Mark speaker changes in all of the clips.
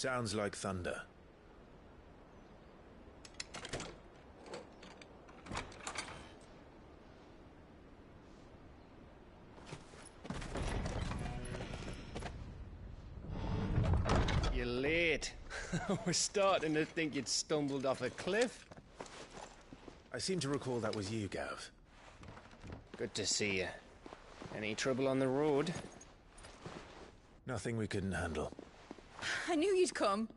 Speaker 1: Sounds like thunder.
Speaker 2: You're late. We're starting to think you'd stumbled off a cliff.
Speaker 1: I seem to recall that was you, Gav.
Speaker 2: Good to see you. Any trouble on the road?
Speaker 1: Nothing we couldn't handle.
Speaker 3: I knew you'd come.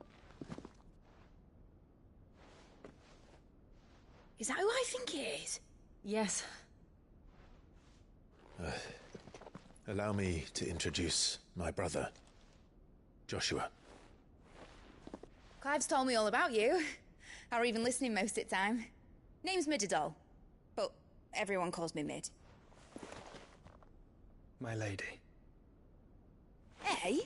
Speaker 3: Is that who I think it is?
Speaker 4: Yes.
Speaker 1: Allow me to introduce my brother, Joshua.
Speaker 3: Clive's told me all about you. Or even listening most of the time. Name's Midadol, but everyone calls me Mid.
Speaker 2: My lady.
Speaker 3: Hey?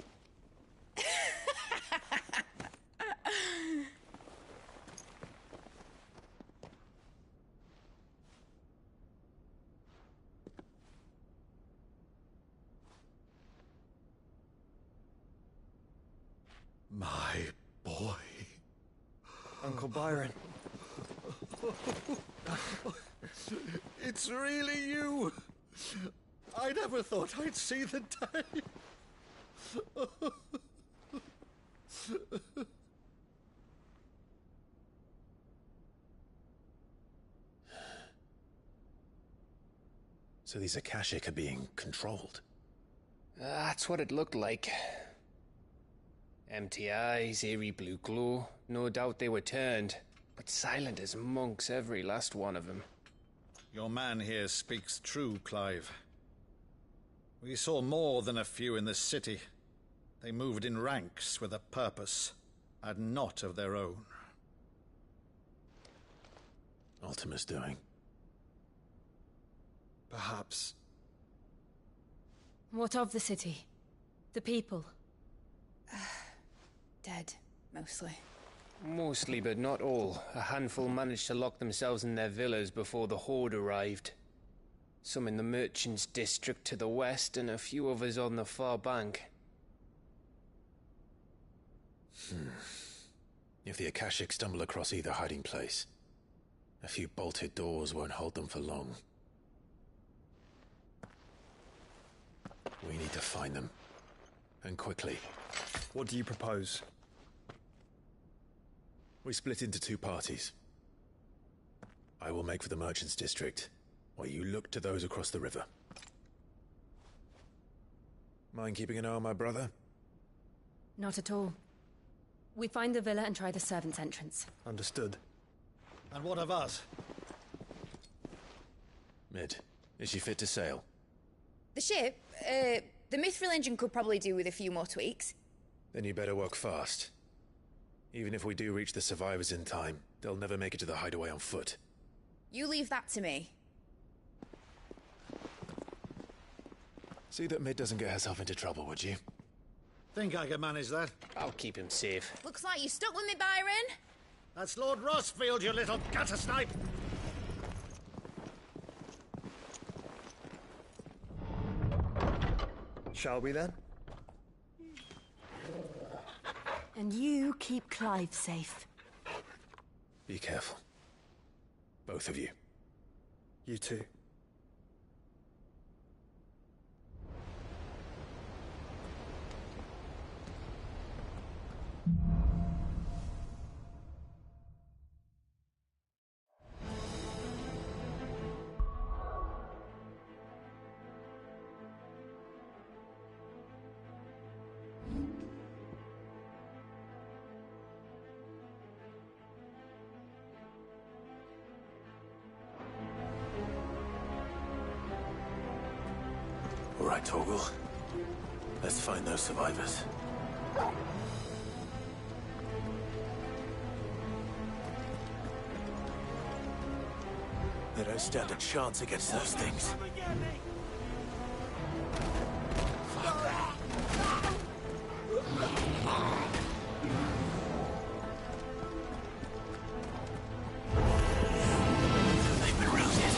Speaker 5: My boy.
Speaker 2: Uncle Byron.
Speaker 5: It's really you. I never thought I'd see the day.
Speaker 1: So these Akashic are being controlled.
Speaker 2: That's what it looked like. Empty eyes, eerie blue glow. No doubt they were turned, but silent as monks, every last one of them.
Speaker 5: Your man here speaks true, Clive. We saw more than a few in the city. They moved in ranks with a purpose, and not of their own.
Speaker 1: Ultima's doing.
Speaker 2: Perhaps.
Speaker 4: What of the city? The people?
Speaker 3: Dead, mostly.
Speaker 2: Mostly, but not all. A handful managed to lock themselves in their villas before the Horde arrived. Some in the merchants' district to the west, and a few others on the far bank.
Speaker 1: If the Akashic stumble across either hiding place, a few bolted doors won't hold them for long. We need to find them. And quickly.
Speaker 6: What do you propose?
Speaker 1: We split into two parties. I will make for the merchants' district, while you look to those across the river. Mind keeping an eye on my brother?
Speaker 4: Not at all. We find the villa and try the servants' entrance.
Speaker 6: Understood.
Speaker 5: And what of us?
Speaker 1: Mid, is she fit to sail?
Speaker 3: The ship, the Mithril engine could probably do with a few more tweaks.
Speaker 1: Then you better work fast. Even if we do reach the survivors in time, they'll never make it to the hideaway on foot.
Speaker 3: You leave that to me.
Speaker 1: See that Mid doesn't get herself into trouble, would you?
Speaker 5: Think I can manage that?
Speaker 2: I'll keep him safe.
Speaker 3: Looks like you stuck with me, Byron.
Speaker 5: That's Lord Rossfield, you little gutter snipe!
Speaker 6: Shall we then?
Speaker 4: And you keep Clive safe.
Speaker 1: Be careful. Both of you.
Speaker 6: You too.
Speaker 1: All right, Torgal. Let's find those survivors. They don't stand a chance against those things. They've been routed.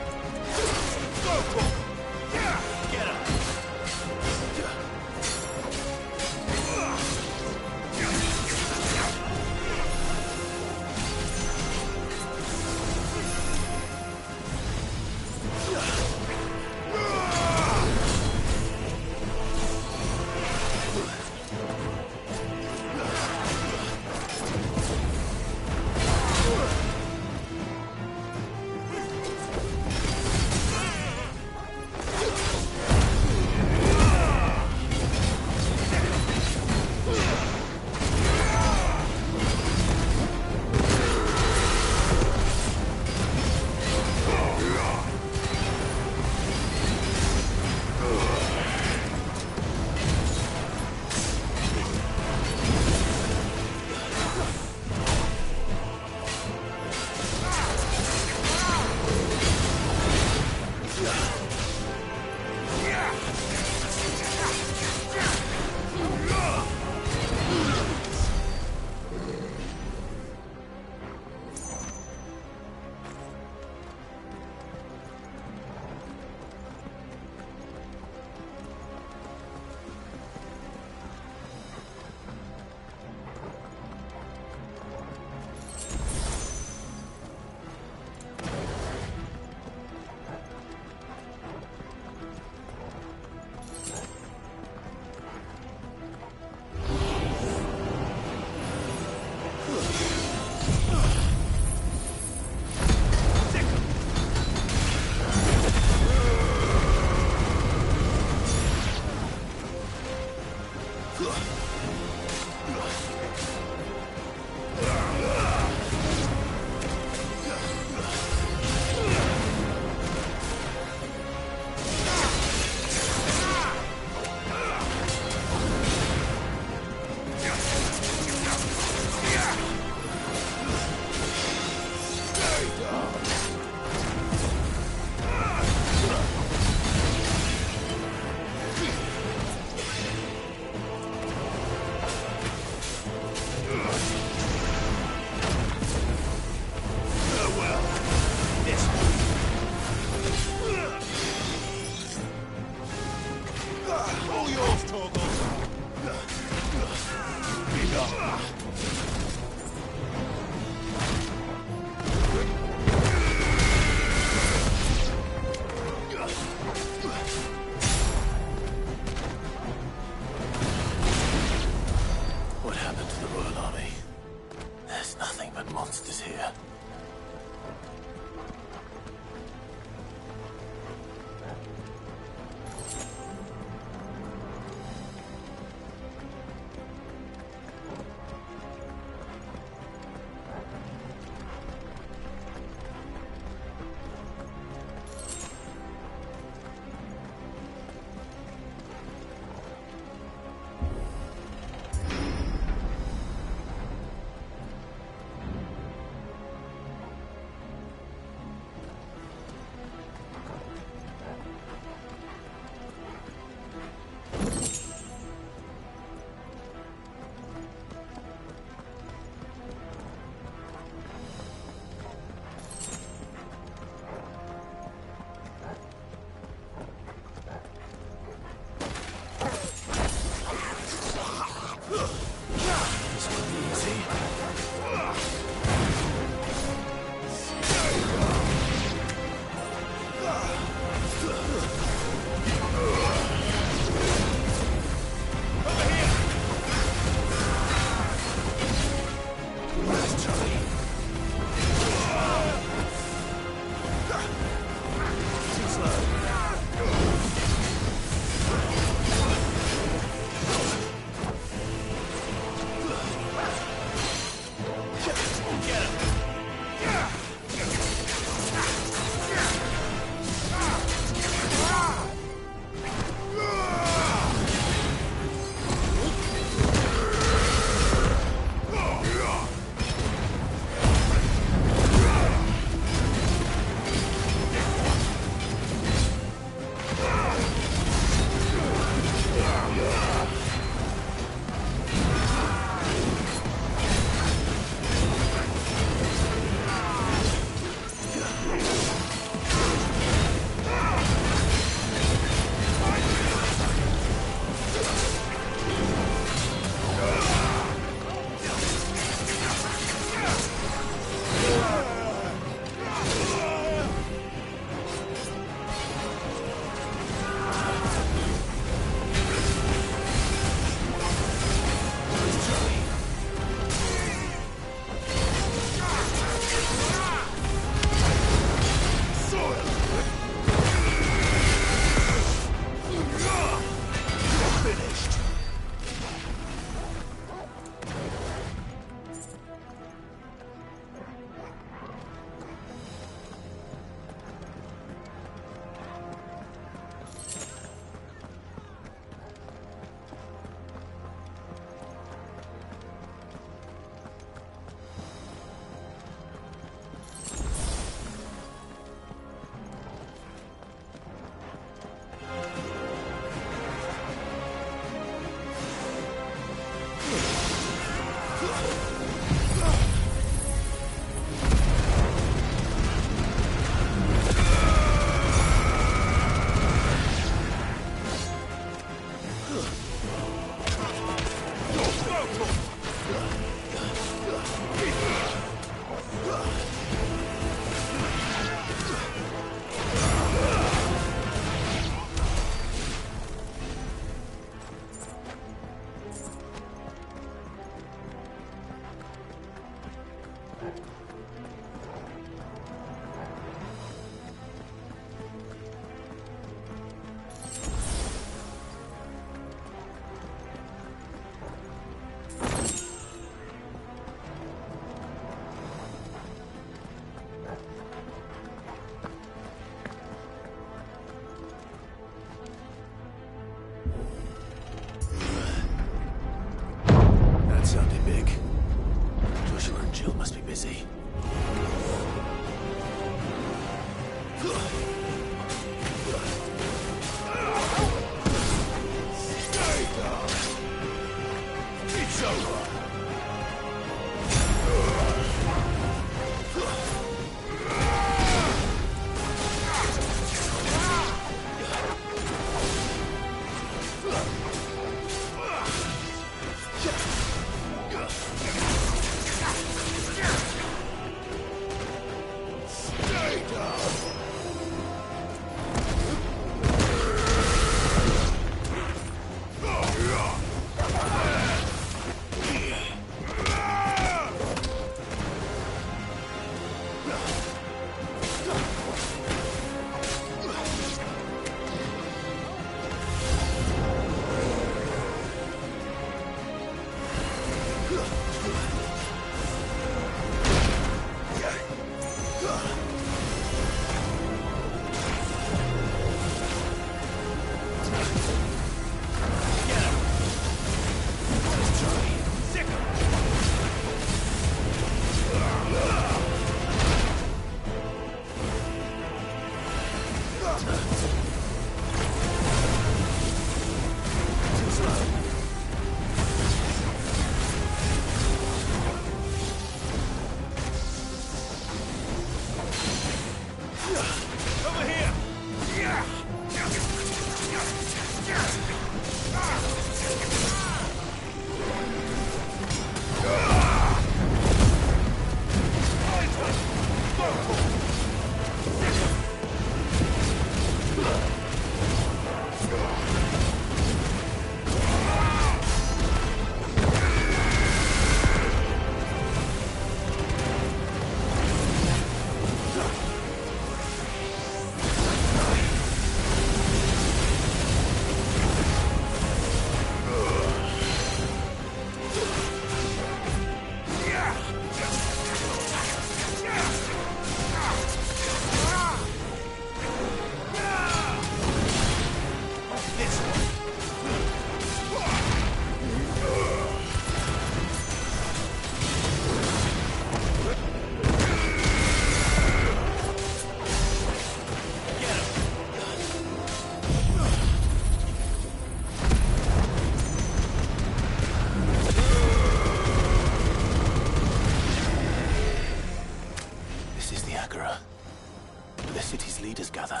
Speaker 1: The city's leaders gather.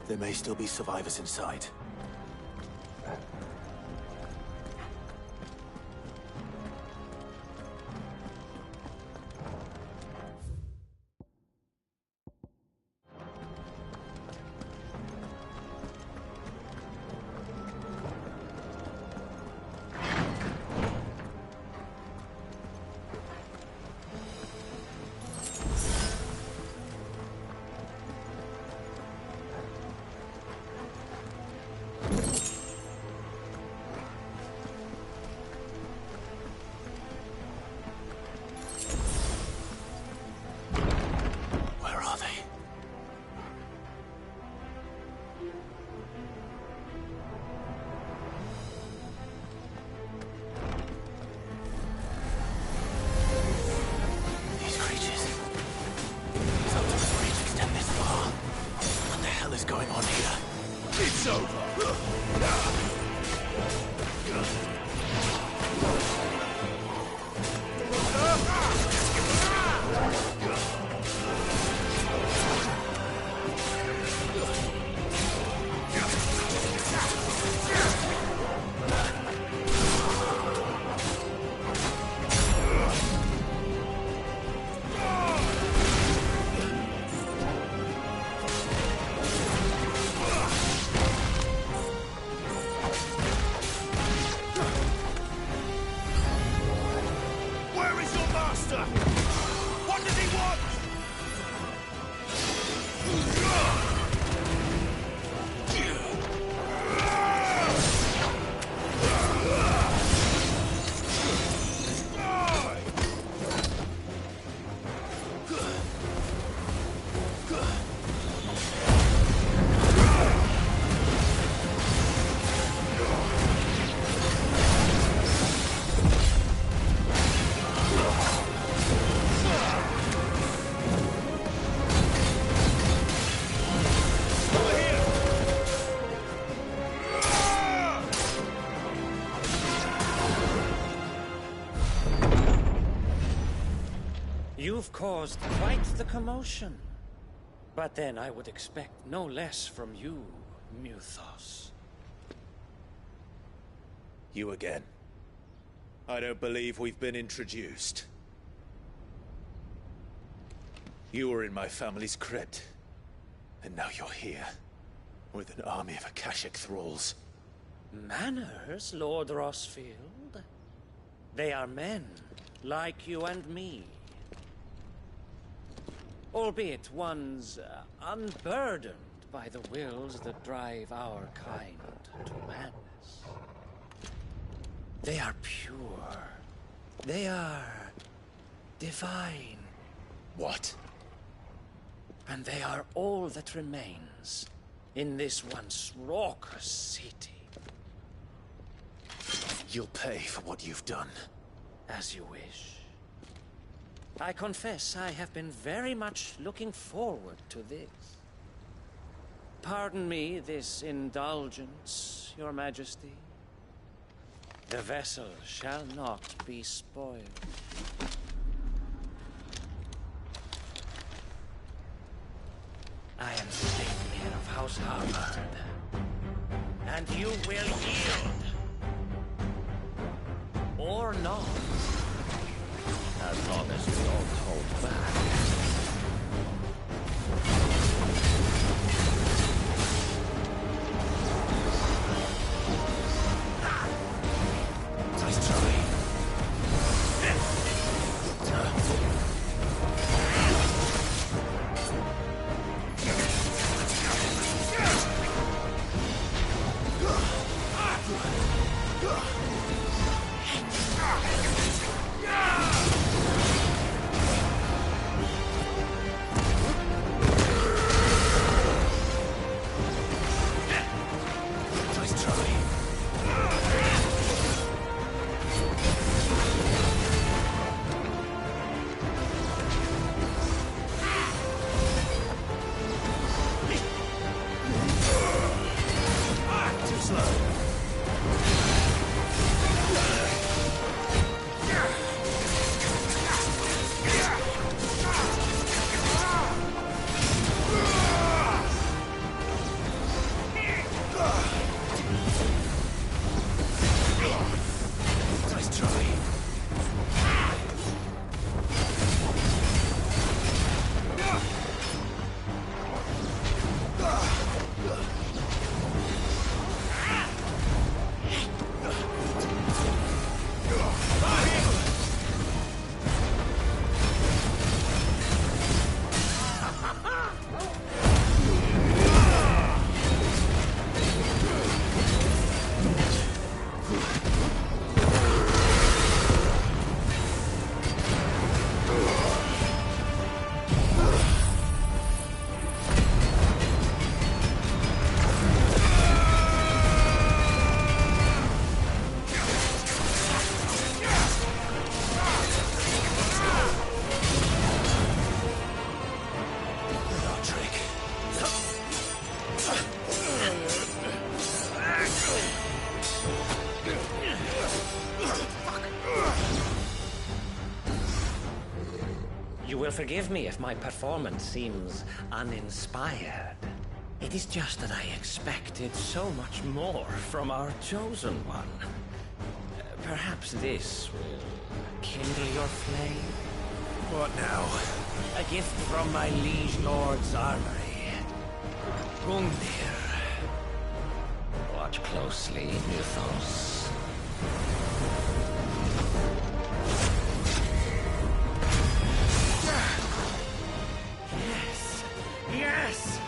Speaker 1: There may still be survivors inside.
Speaker 7: You've caused quite the commotion. But then I would expect no less from you, Muthos.
Speaker 1: You again. I don't believe we've been introduced. You were in my family's crypt. And now you're here. With an army of Akashic thralls.
Speaker 7: Manners, Lord Rossfield? They are men, like you and me. Albeit ones unburdened by the wills that drive our kind to madness. They are pure. They are divine.
Speaker 1: What?
Speaker 7: And they are all that remains in this once raucous city.
Speaker 1: You'll pay for what you've done.
Speaker 7: As you wish. I confess I have been very much looking forward to this. pardon me this indulgence, Your Majesty? The vessel shall not be spoiled. I am Sleipnir of House Harvard, and you will yield. Or not, as long as you don't hold back.
Speaker 1: Nice try.
Speaker 7: You will forgive me if my performance seems uninspired. It is just that I expected so much more from our chosen one. Perhaps this will kindle your flame?
Speaker 1: What now?
Speaker 7: A gift from my liege lord's armory. Gungnir. Watch closely, Mythos. Yes! Yes!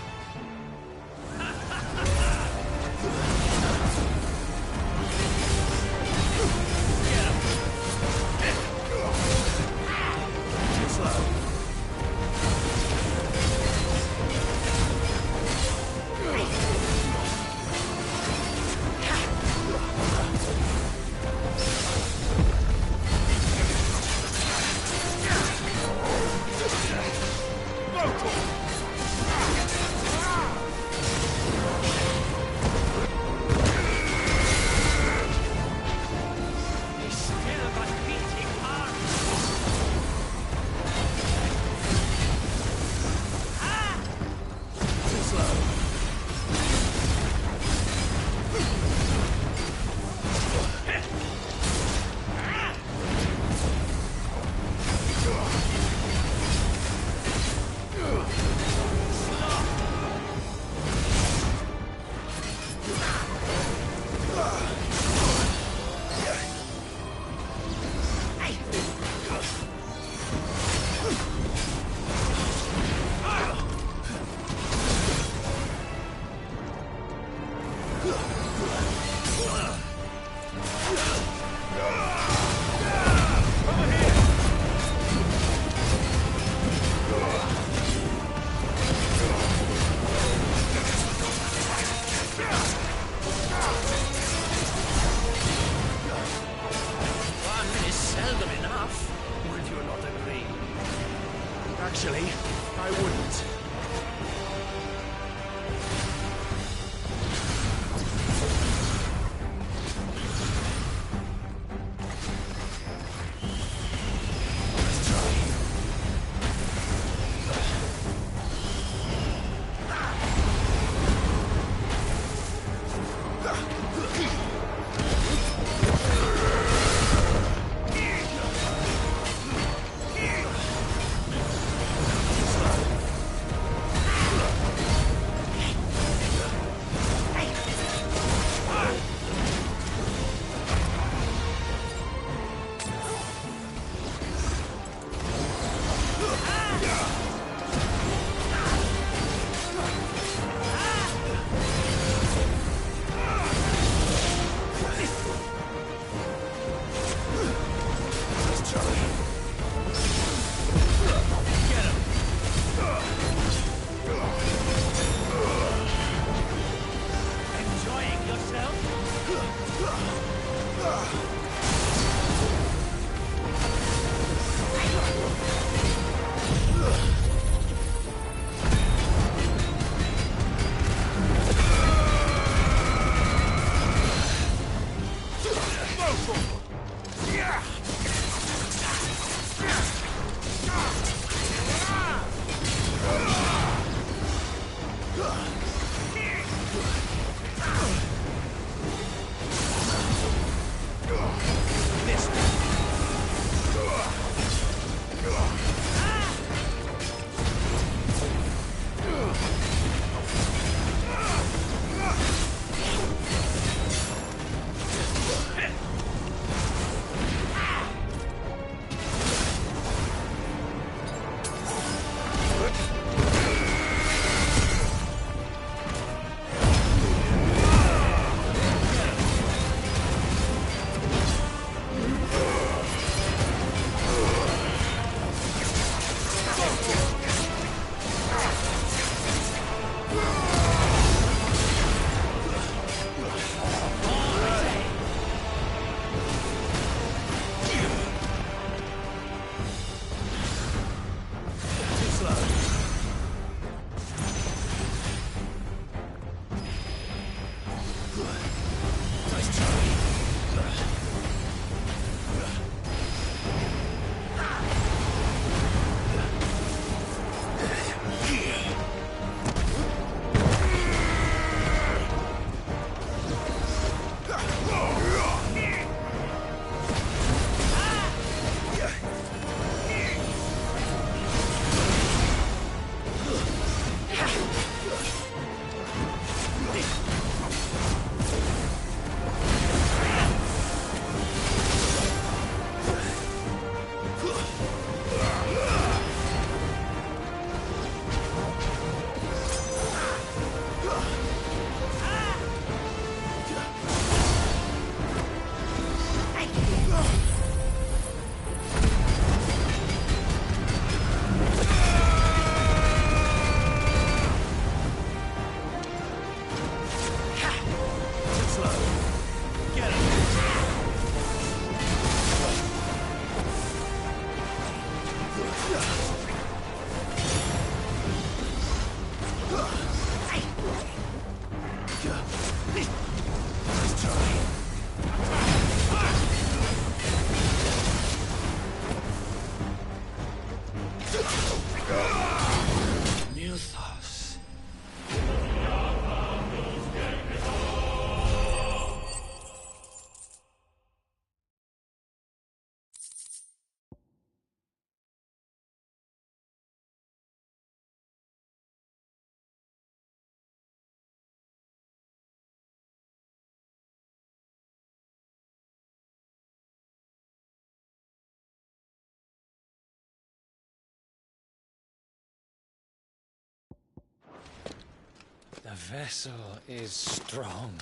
Speaker 7: The vessel is strong.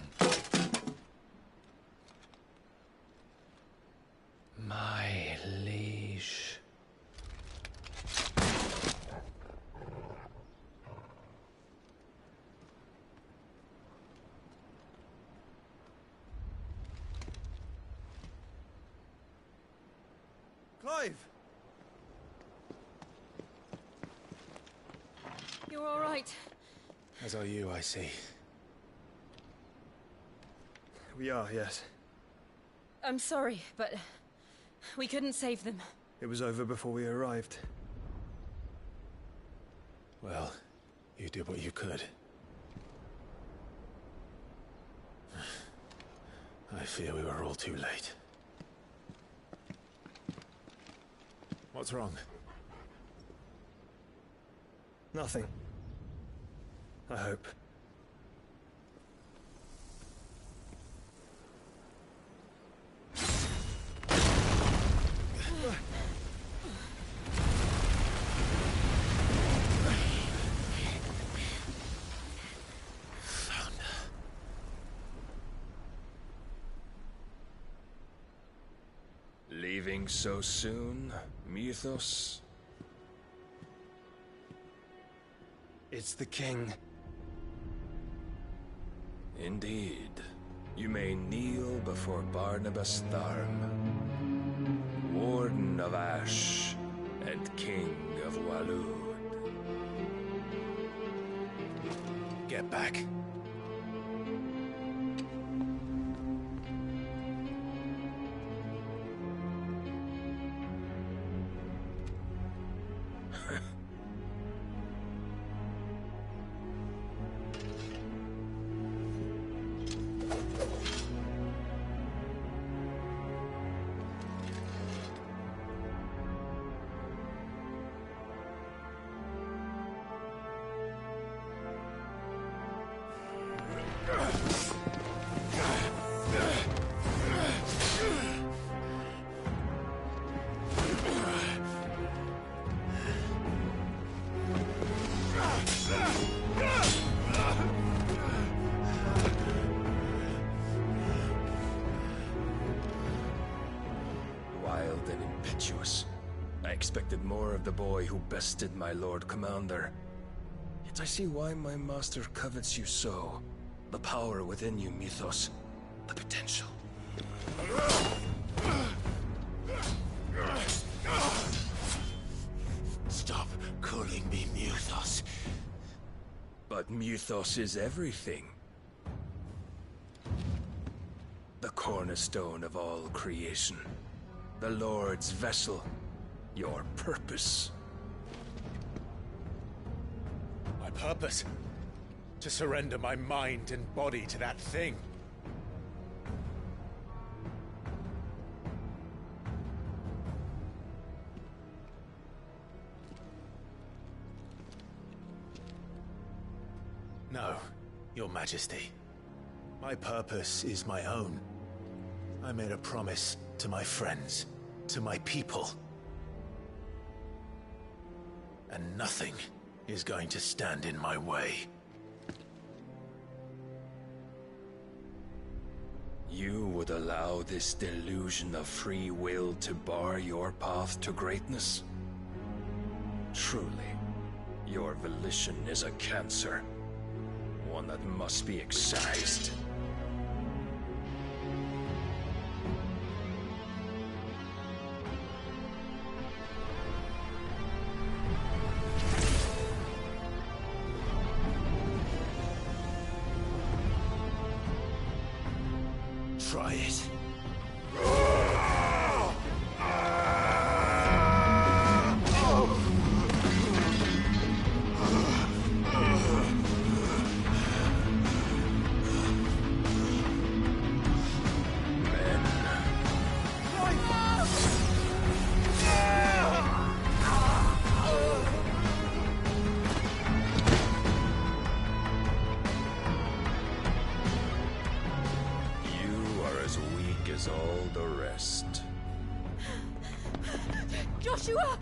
Speaker 7: My liege.
Speaker 6: Clive!
Speaker 4: You're all right.
Speaker 1: As are you, I see.
Speaker 6: We are, yes.
Speaker 4: I'm sorry, but we couldn't save them.
Speaker 6: It was over before we arrived.
Speaker 1: Well, you did what you could. I fear we were all too late. What's wrong?
Speaker 6: Nothing. I hope.
Speaker 8: Leaving so soon, Mythos?
Speaker 6: It's the king.
Speaker 8: Indeed. You may kneel before Barnabas Tharm, Warden of Ash and King of Waloed.
Speaker 1: Get back.
Speaker 8: Wild and impetuous. I expected more of the boy who bested my Lord Commander. Yet I see why my master covets you so. The power within you, Mythos. The potential.
Speaker 1: Stop calling me Mythos.
Speaker 8: But Mythos is everything. The cornerstone of all creation. The Lord's vessel. Your purpose.
Speaker 1: My purpose? To surrender my mind and body to that thing. No. Your Majesty, my purpose is my own. I made a promise to my friends, to my people. And nothing is going to stand in my way.
Speaker 8: You would allow this delusion of free will to bar your path to greatness? Truly, your volition is a cancer. One that must be excised.
Speaker 1: Try it.
Speaker 8: As all the rest.
Speaker 4: Joshua!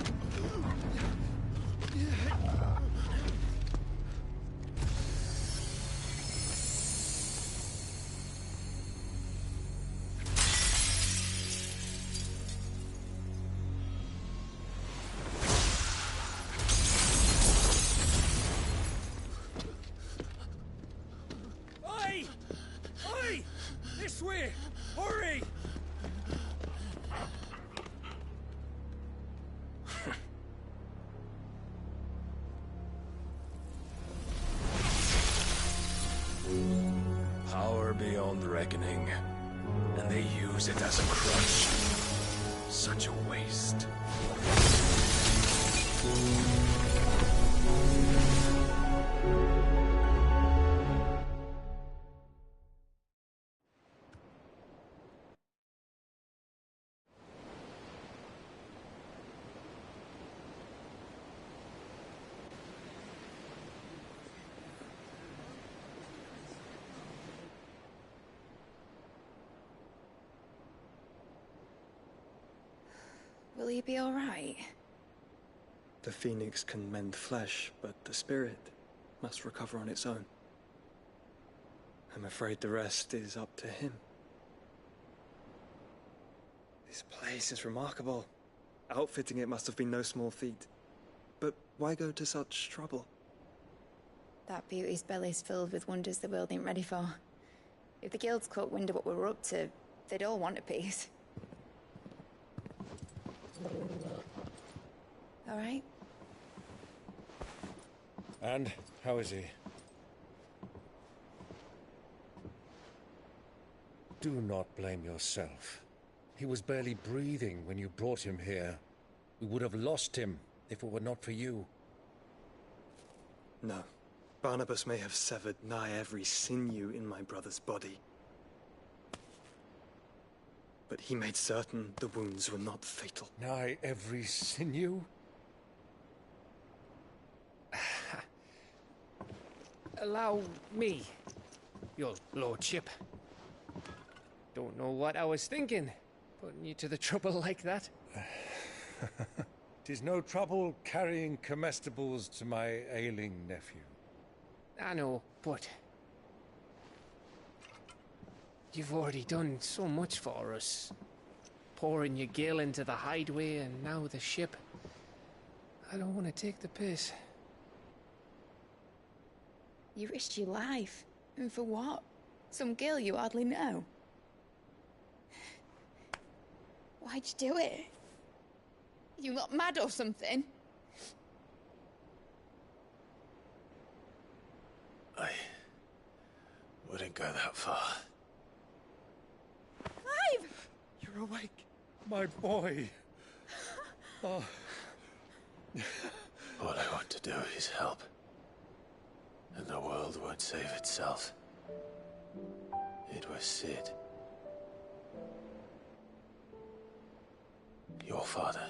Speaker 8: Oi! Oi! This way! Hurry! Power beyond reckoning, and they use it as a crutch. Such a waste.
Speaker 3: Will he be all right?
Speaker 6: The phoenix can mend flesh, but the spirit must recover on its own. I'm afraid the rest is up to him. This place is remarkable. Outfitting it must have been no small feat. But why go to such trouble?
Speaker 3: That beauty's belly's filled with wonders the world ain't ready for. If the guilds caught wind of what we were up to, they'd all want a piece. All right?
Speaker 9: And how is he? Do not blame yourself. He was barely breathing when you brought him here. We would have lost him if it were not for you.
Speaker 6: No. Barnabas may have severed nigh every sinew in my brother's body. But he made certain the wounds were not fatal.
Speaker 9: Nigh every sinew?
Speaker 2: Allow me, your lordship. Don't know what I was thinking, putting you to the trouble like that.
Speaker 9: 'Tis no trouble carrying comestibles to my ailing nephew.
Speaker 2: I know, but you've already done so much for us. Pouring your gil into the hideaway and now the ship. I don't want to take the piss.
Speaker 3: You risked your life. And for what? Some girl you hardly know. Why'd you do it? You not mad or something?
Speaker 1: I wouldn't go that far.
Speaker 3: Clive!
Speaker 9: You're awake, my boy. Oh.
Speaker 1: All I want to do is help. And the world won't save itself. It was Sid. Your father,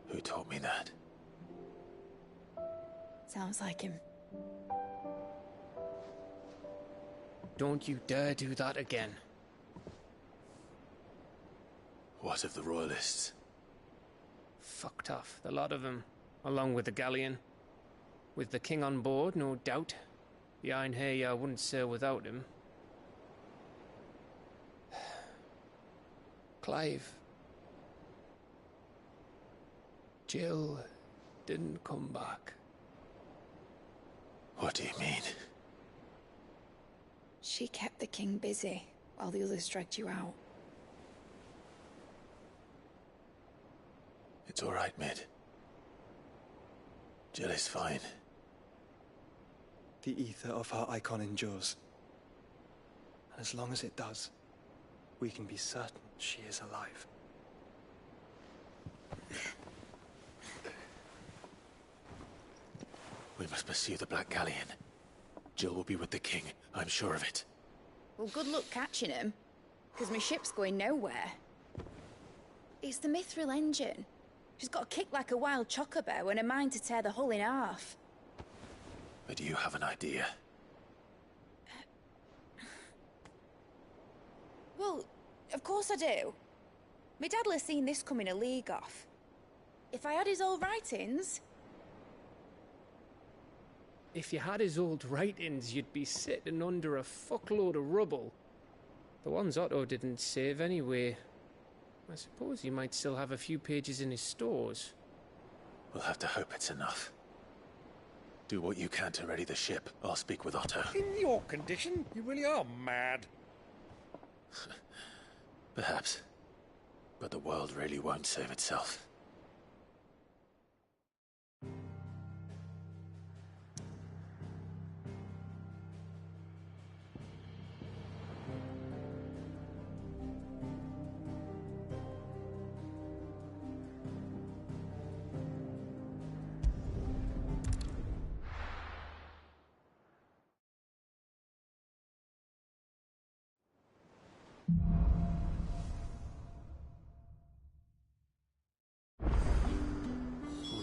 Speaker 1: who taught me that.
Speaker 3: Sounds like him.
Speaker 2: Don't you dare do that again.
Speaker 1: What of the Royalists?
Speaker 2: Fucked off, the lot of them, along with the galleon. With the king on board, no doubt. The Iron Hair wouldn't sail without him. Clive. Jill didn't come back.
Speaker 1: What do you mean?
Speaker 3: She kept the king busy while the others dragged you out.
Speaker 1: It's all right, Mid. Jill is fine.
Speaker 6: The ether of her icon endures. And as long as it does, we can be certain she is alive.
Speaker 1: We must pursue the Black Galleon. Jill will be with the king, I'm sure of it.
Speaker 3: Well, good luck catching him, because my ship's going nowhere. It's the Mithril engine. She's got a kick like a wild chocobo and a mind to tear the hull in half.
Speaker 1: But do you have an idea?
Speaker 3: Well, of course I do. My dad'll have seen this coming a league off. If I had his old writings...
Speaker 2: If you had his old writings, you'd be sitting under a fuckload of rubble. The ones Otto didn't save anyway. I suppose he might still have a few pages in his stores.
Speaker 1: We'll have to hope it's enough. Do what you can to ready the ship. I'll speak with Otto.
Speaker 9: In your condition, you really are mad.
Speaker 1: Perhaps. But the world really won't save itself.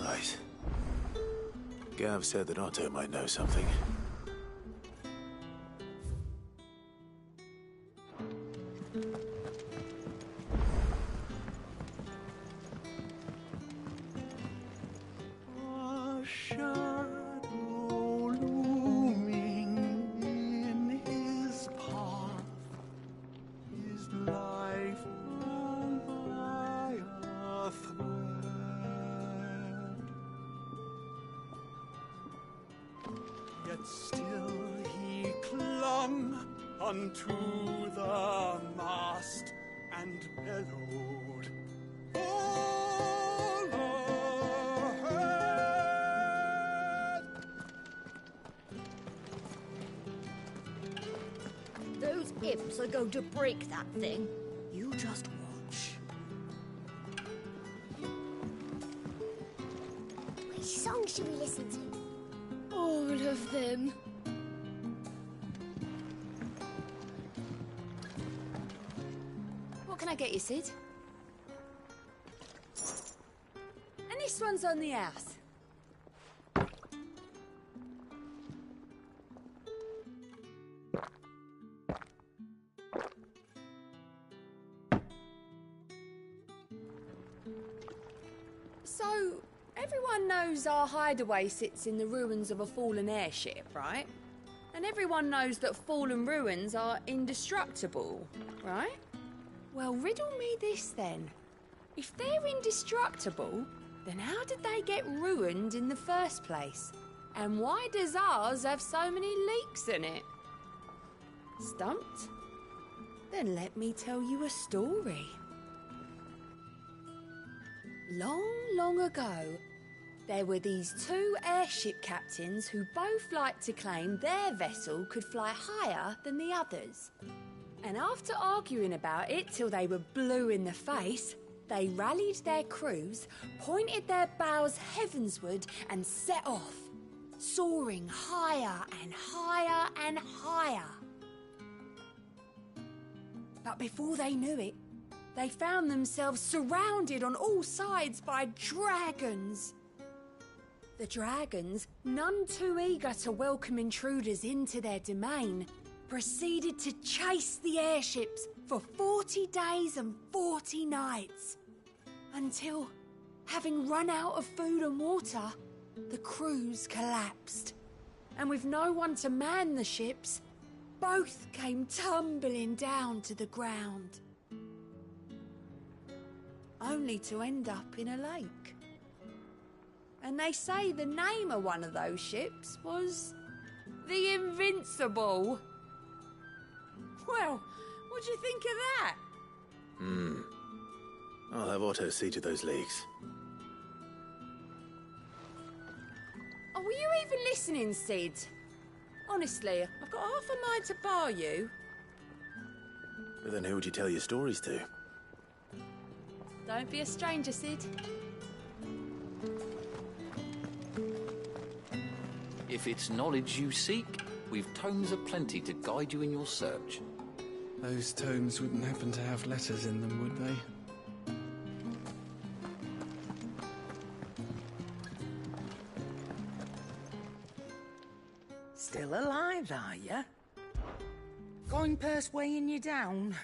Speaker 1: Right. Gav said that Otto might know something.
Speaker 10: A shadow looming in his path, his life by a thread. Yet still he clung unto the mast and bellowed, "All ahead!"
Speaker 11: Those imps are going to break that thing. You just watch.
Speaker 12: Which song should we listen to?
Speaker 11: All of them.
Speaker 13: What can I get you, Sid? And this one's on the house. So, everyone knows our hideaway sits in the ruins of a fallen airship, right? And everyone knows that fallen ruins are indestructible, right? Well, riddle me this then. If they're indestructible, then how did they get ruined in the first place? And why does ours have so many leaks in it? Stumped? Then let me tell you a story. Long, long ago, there were these two airship captains who both liked to claim their vessel could fly higher than the others. And after arguing about it till they were blue in the face, they rallied their crews, pointed their bows heavensward and set off, soaring higher and higher and higher. But before they knew it, they found themselves surrounded on all sides by dragons. The dragons, none too eager to welcome intruders into their domain, proceeded to chase the airships for 40 days and 40 nights. Until, having run out of food and water, the crews collapsed. And with no one to man the ships, both came tumbling down to the ground. Only to end up in a lake. And they say the name of one of those ships was the Invincible. Well, what do you think of that?
Speaker 1: I'll have Otto see to those leaks.
Speaker 13: Oh, were you even listening, Sid? Honestly, I've got half a mind to bar you.
Speaker 1: But then who would you tell your stories to?
Speaker 13: Don't be a stranger, Sid.
Speaker 14: If it's knowledge you seek, we've tomes aplenty to guide you in your search.
Speaker 6: Those tomes wouldn't happen to have letters in them, would they?
Speaker 15: Still alive, are you? Going purse weighing you down?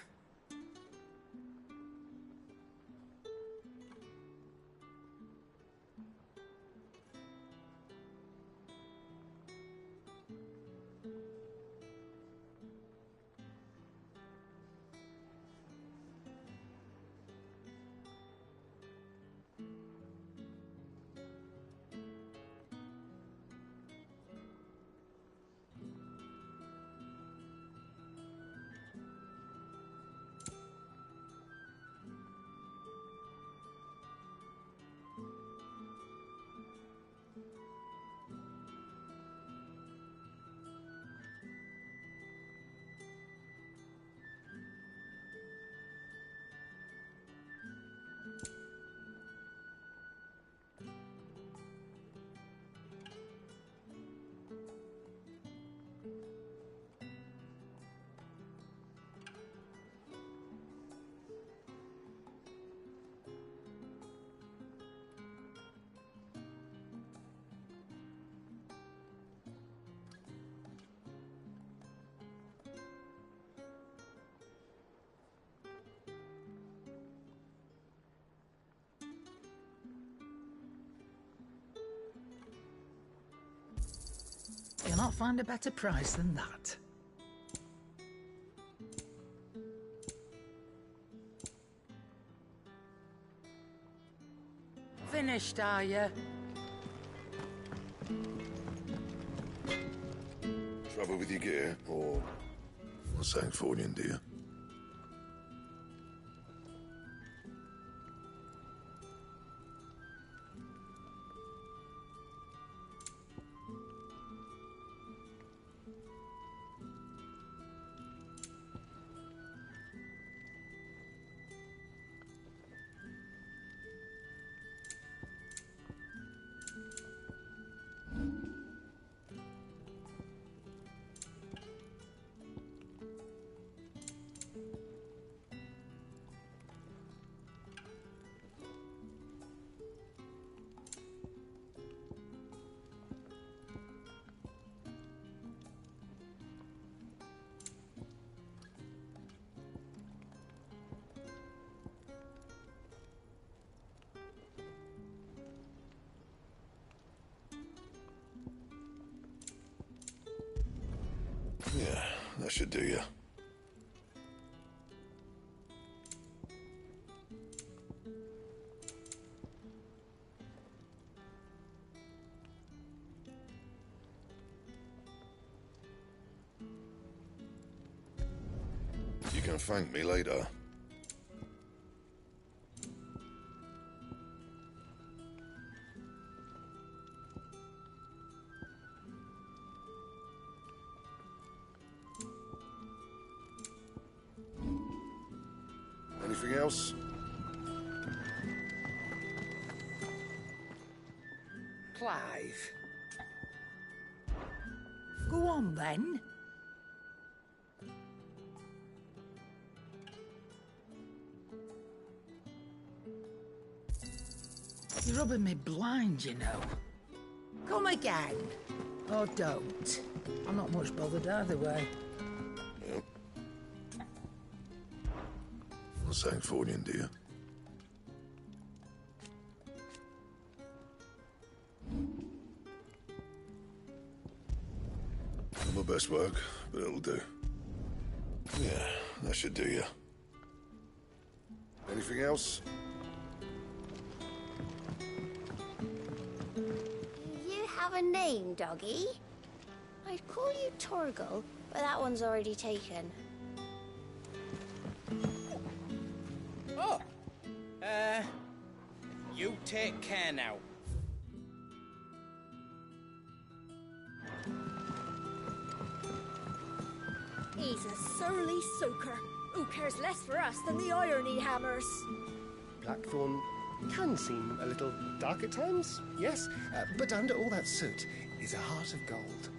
Speaker 15: You'll not find a better price than that. Finished, are you?
Speaker 16: Trouble with your gear, or something for you, dear? Yeah, that should do you. You can thank me later. Anything else?
Speaker 15: Clive. Go on, then. You're rubbing me blind, you know. Come again. Or don't. I'm not much bothered either way.
Speaker 16: What's that for you, dear? Not my best work, but it'll do. Yeah, that should do you. Anything else?
Speaker 12: You have a name, doggy? I'd call you Torgal, but that one's already taken.
Speaker 15: Oh! You take care now.
Speaker 11: He's a surly soaker. Who cares less for us than the iron he hammers?
Speaker 17: Blackthorn can seem a little dark at times, yes, but under all that soot is a heart of gold.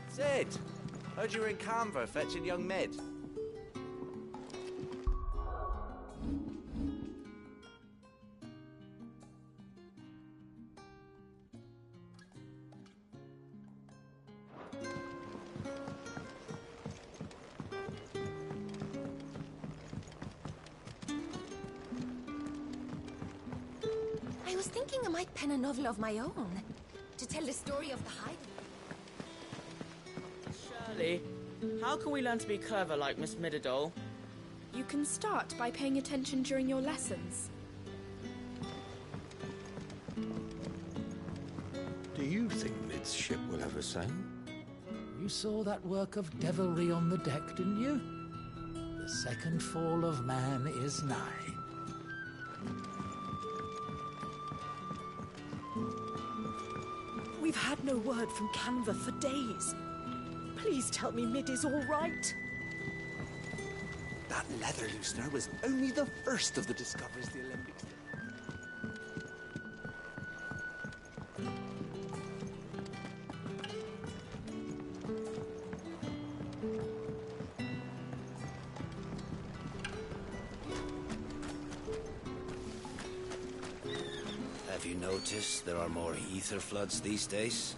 Speaker 18: Sid! Heard you were in Canva fetching young Mid.
Speaker 4: I was thinking I might pen a novel of my own to tell the story of the hiding.
Speaker 15: Shirley, how can we learn to be clever like Miss Midadol?
Speaker 19: You can start by paying attention during your lessons.
Speaker 20: Do you think Mid's ship will ever sail? You saw that work of devilry on the deck, didn't you? The second fall of man is nigh.
Speaker 21: We've had no word from Canva for days. Please tell me Mid is all right.
Speaker 18: That leather loosener was only the first of the discoveries the Olympics did.
Speaker 22: Have you noticed there are more ether floods these days?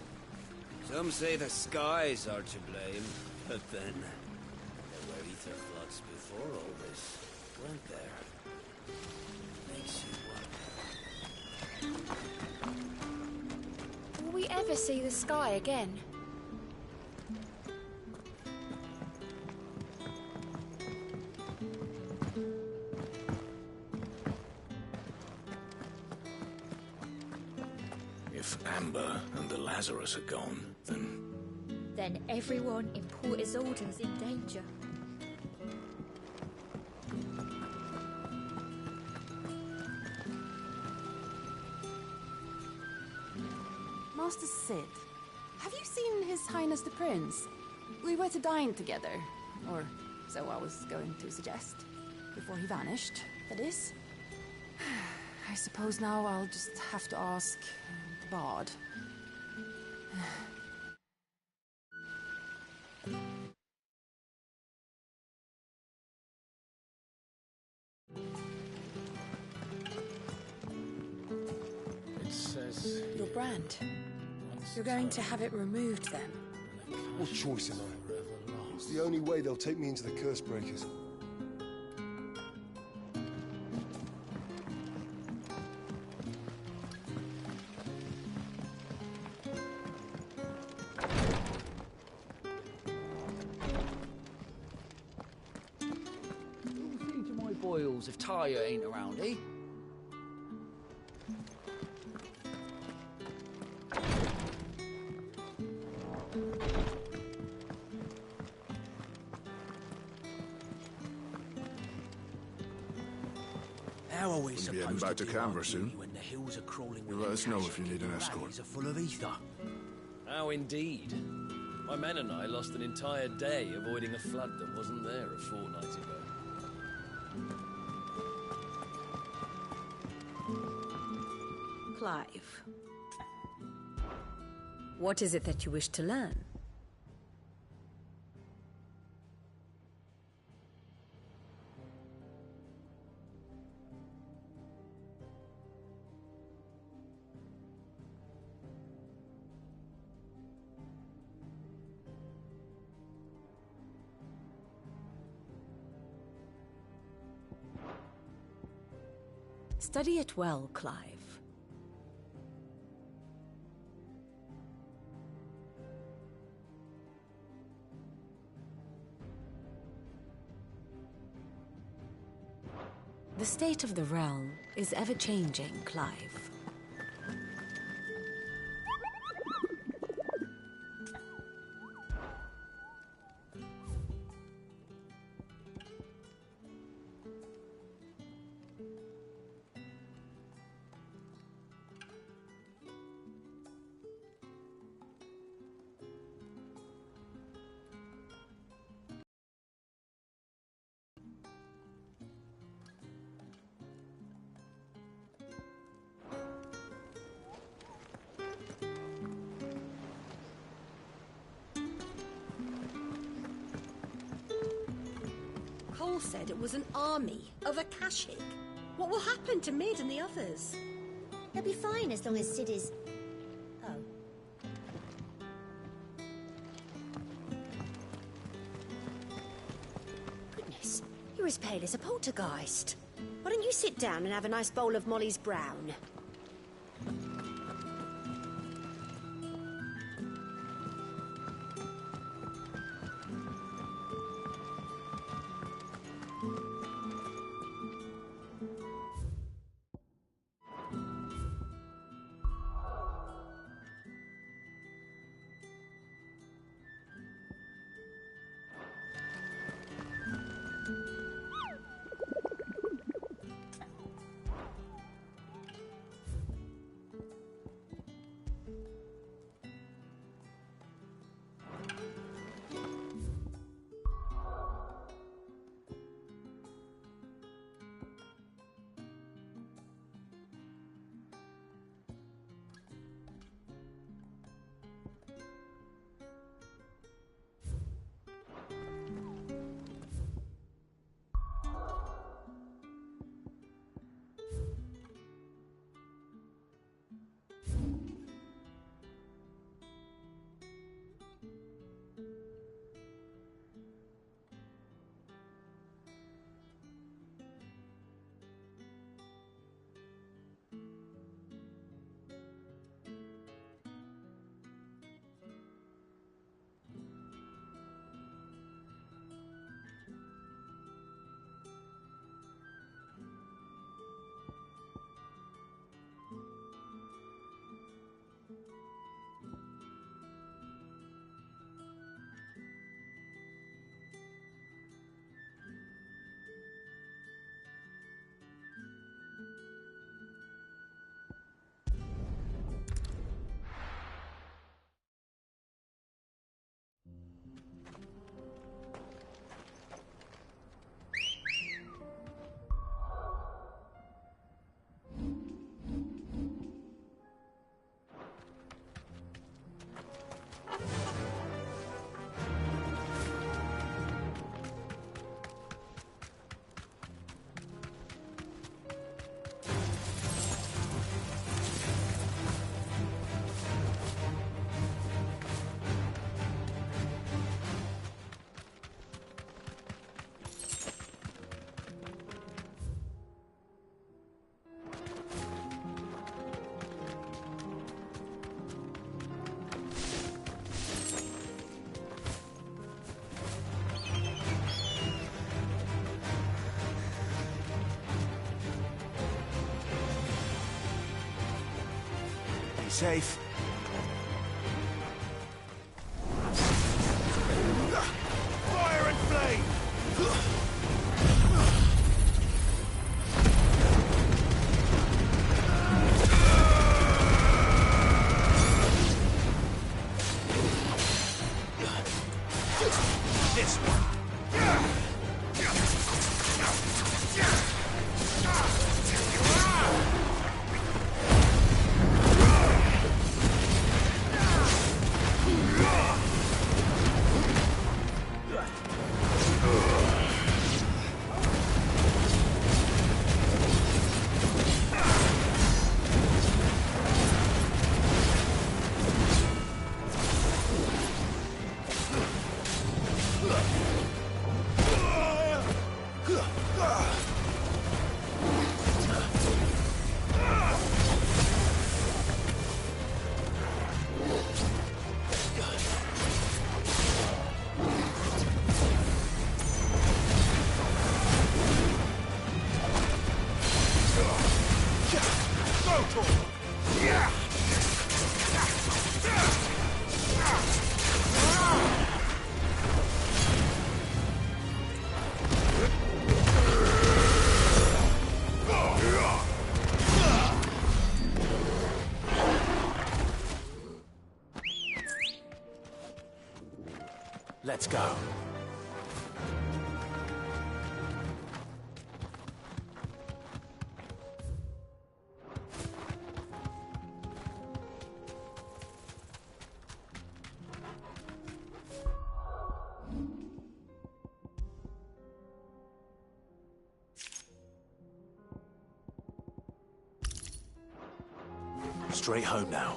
Speaker 22: Some say the skies are to blame, but then there were ether floods before all this, weren't there? Makes you wonder.
Speaker 3: Will we ever see the sky again?
Speaker 8: If Amber and the Lazarus are gone,
Speaker 11: Then everyone in Port Isolde's in danger.
Speaker 23: Master Sid, have you seen His Highness the Prince? We were to dine together, or so I was going to suggest. Before he vanished, that is. I suppose now I'll just have to ask the Bard.
Speaker 9: It says...
Speaker 13: Your brand. You're going to have it removed then?
Speaker 24: What choice am I? It's the only way they'll take me into the Curse Breakers.
Speaker 15: See to my boils if Tyre ain't around, eh? How are we
Speaker 16: We'll be heading back to Canberra soon.
Speaker 15: when the hills are crawling
Speaker 16: You let us know if you need an escort.
Speaker 15: are full of ether?
Speaker 8: How indeed. My men and I lost an entire day avoiding a flood that wasn't there a fortnight ago.
Speaker 4: Clive. What is it that you wish to learn?
Speaker 21: Study it well, Clive. The state of the realm is ever-changing, Clive.
Speaker 2: Cole said it was an army of Akashic. What will happen to Mid and the others?
Speaker 12: They'll be fine as long as Sid is... Oh. Goodness, you're as pale as a poltergeist. Why don't you sit down and have a nice bowl of Molly's Brown?
Speaker 18: Safe. Fire and flame! This one. Let's go. Straight home now.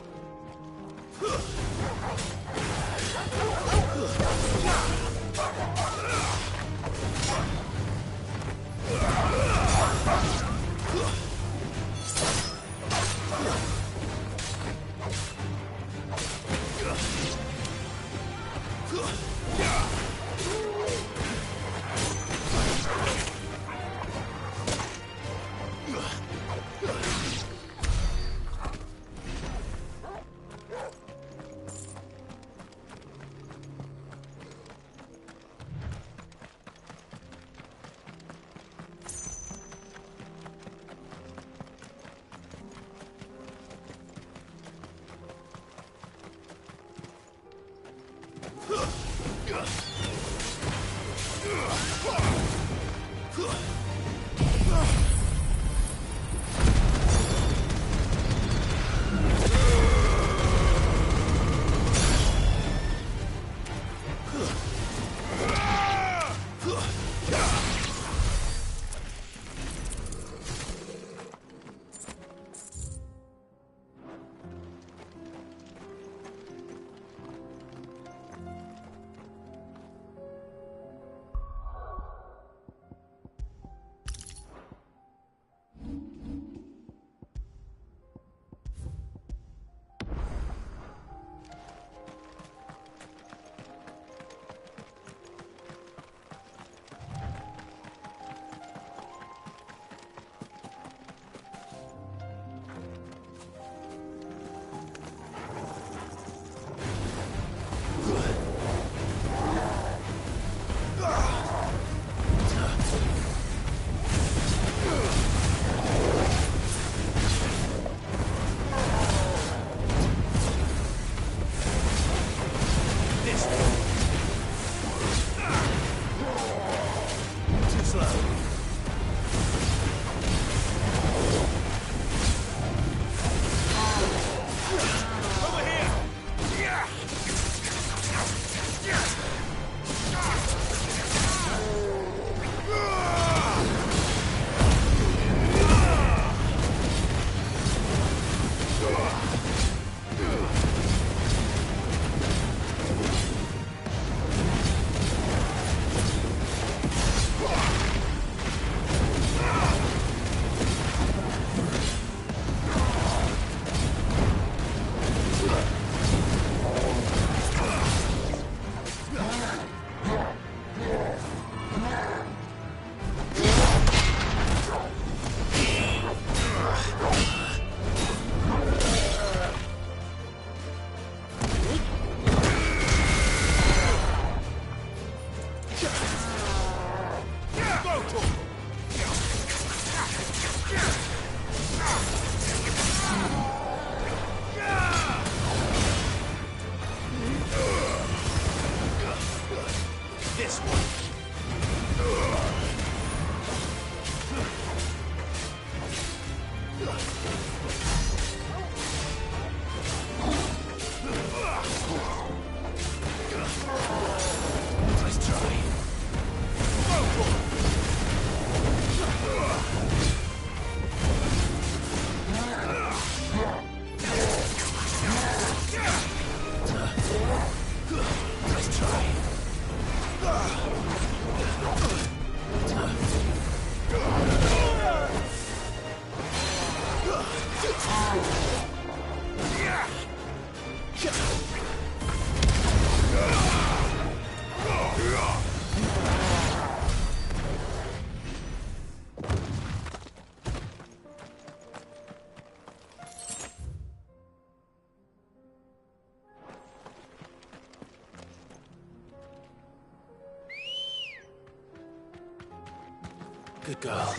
Speaker 18: Good girl.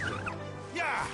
Speaker 18: Yeah!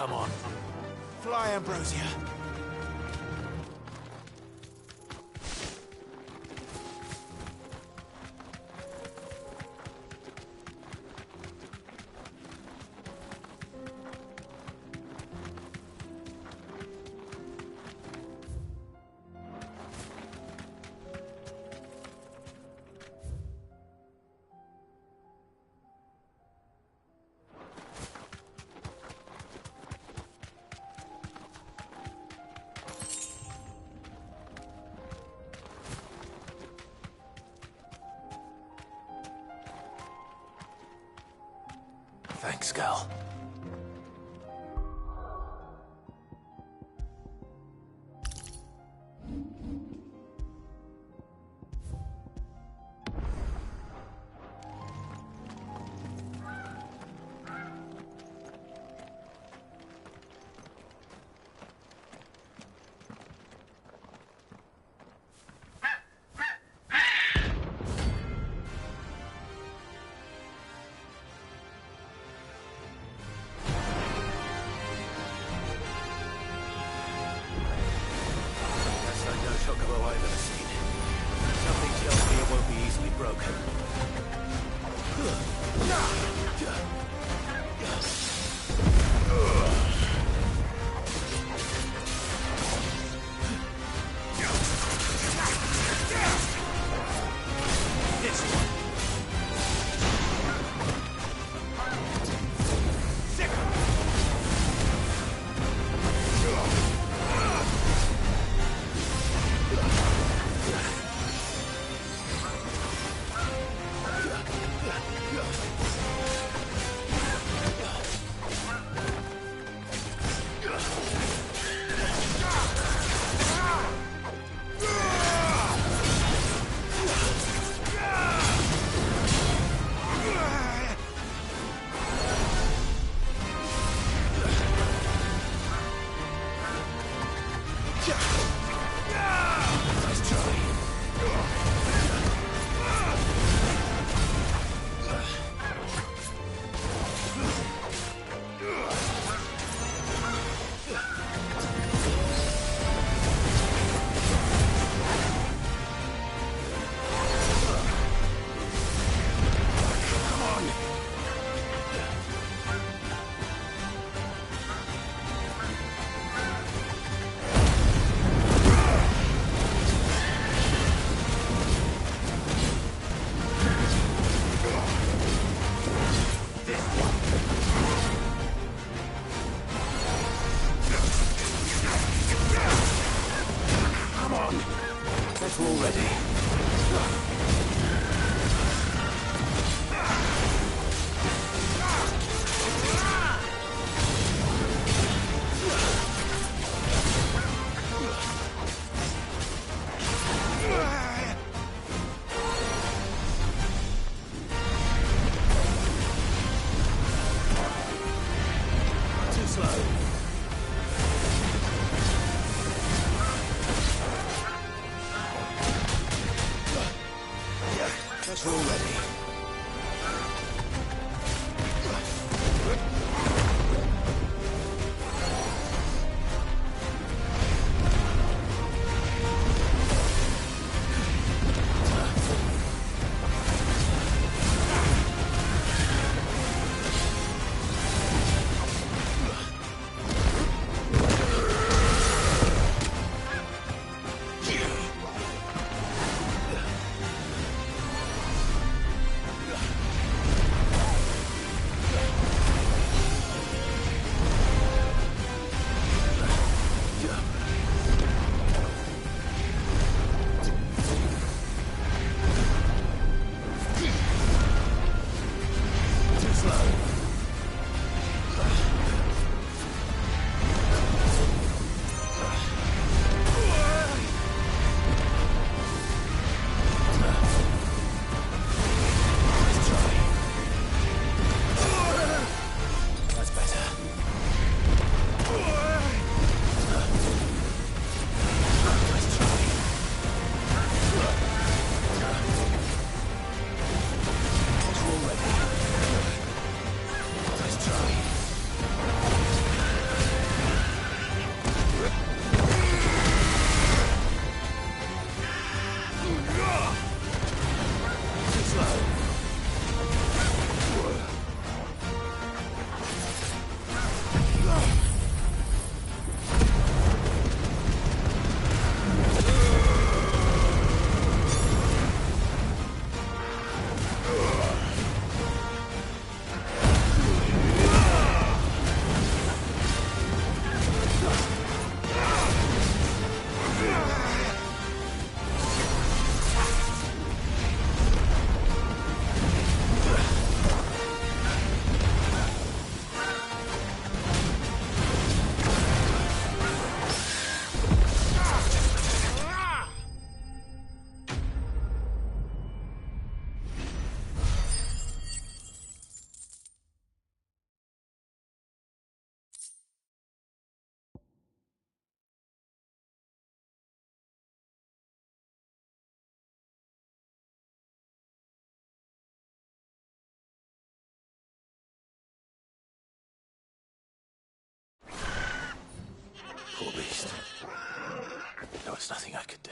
Speaker 18: Come on. Fly, Ambrosia. Thanks, girl. nothing I could do.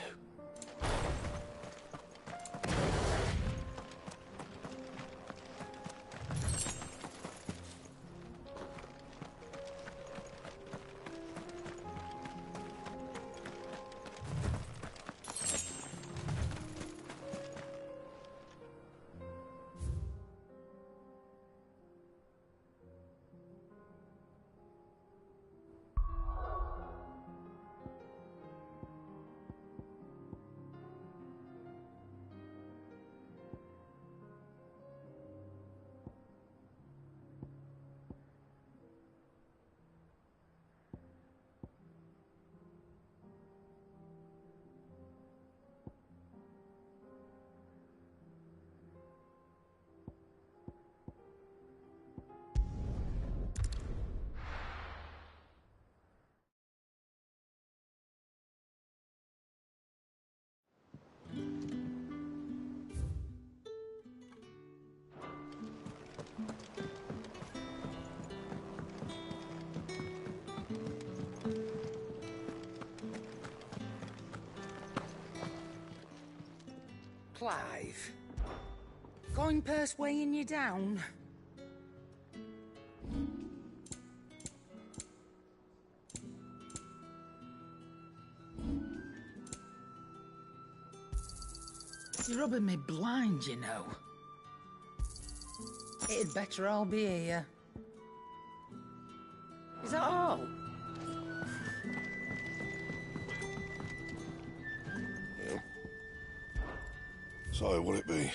Speaker 15: Clive. Going purse weighing you down? You're rubbing me blind, you know. It'd better all be here. Is that all?
Speaker 16: Yeah. So, what'll it be?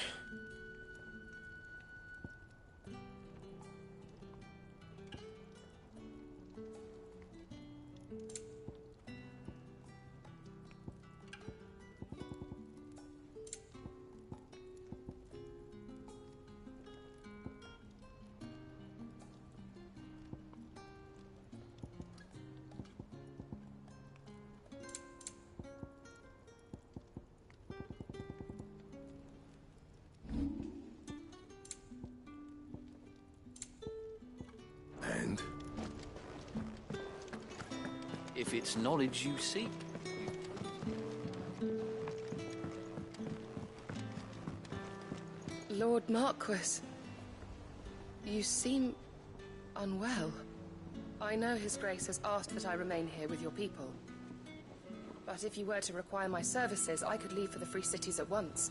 Speaker 16: And?
Speaker 14: If it's knowledge you seek,
Speaker 1: Lord Marquis, you seem unwell. I know His Grace has asked that I remain here with your people. But if you were to require my services, I could leave for the Free Cities at once.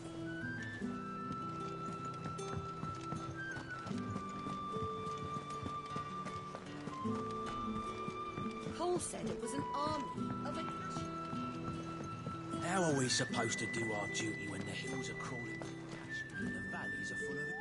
Speaker 2: Cole said it was an army of a cashier.
Speaker 18: How are we supposed to do our duty when the hills are crawling with cash and the valleys are full of it?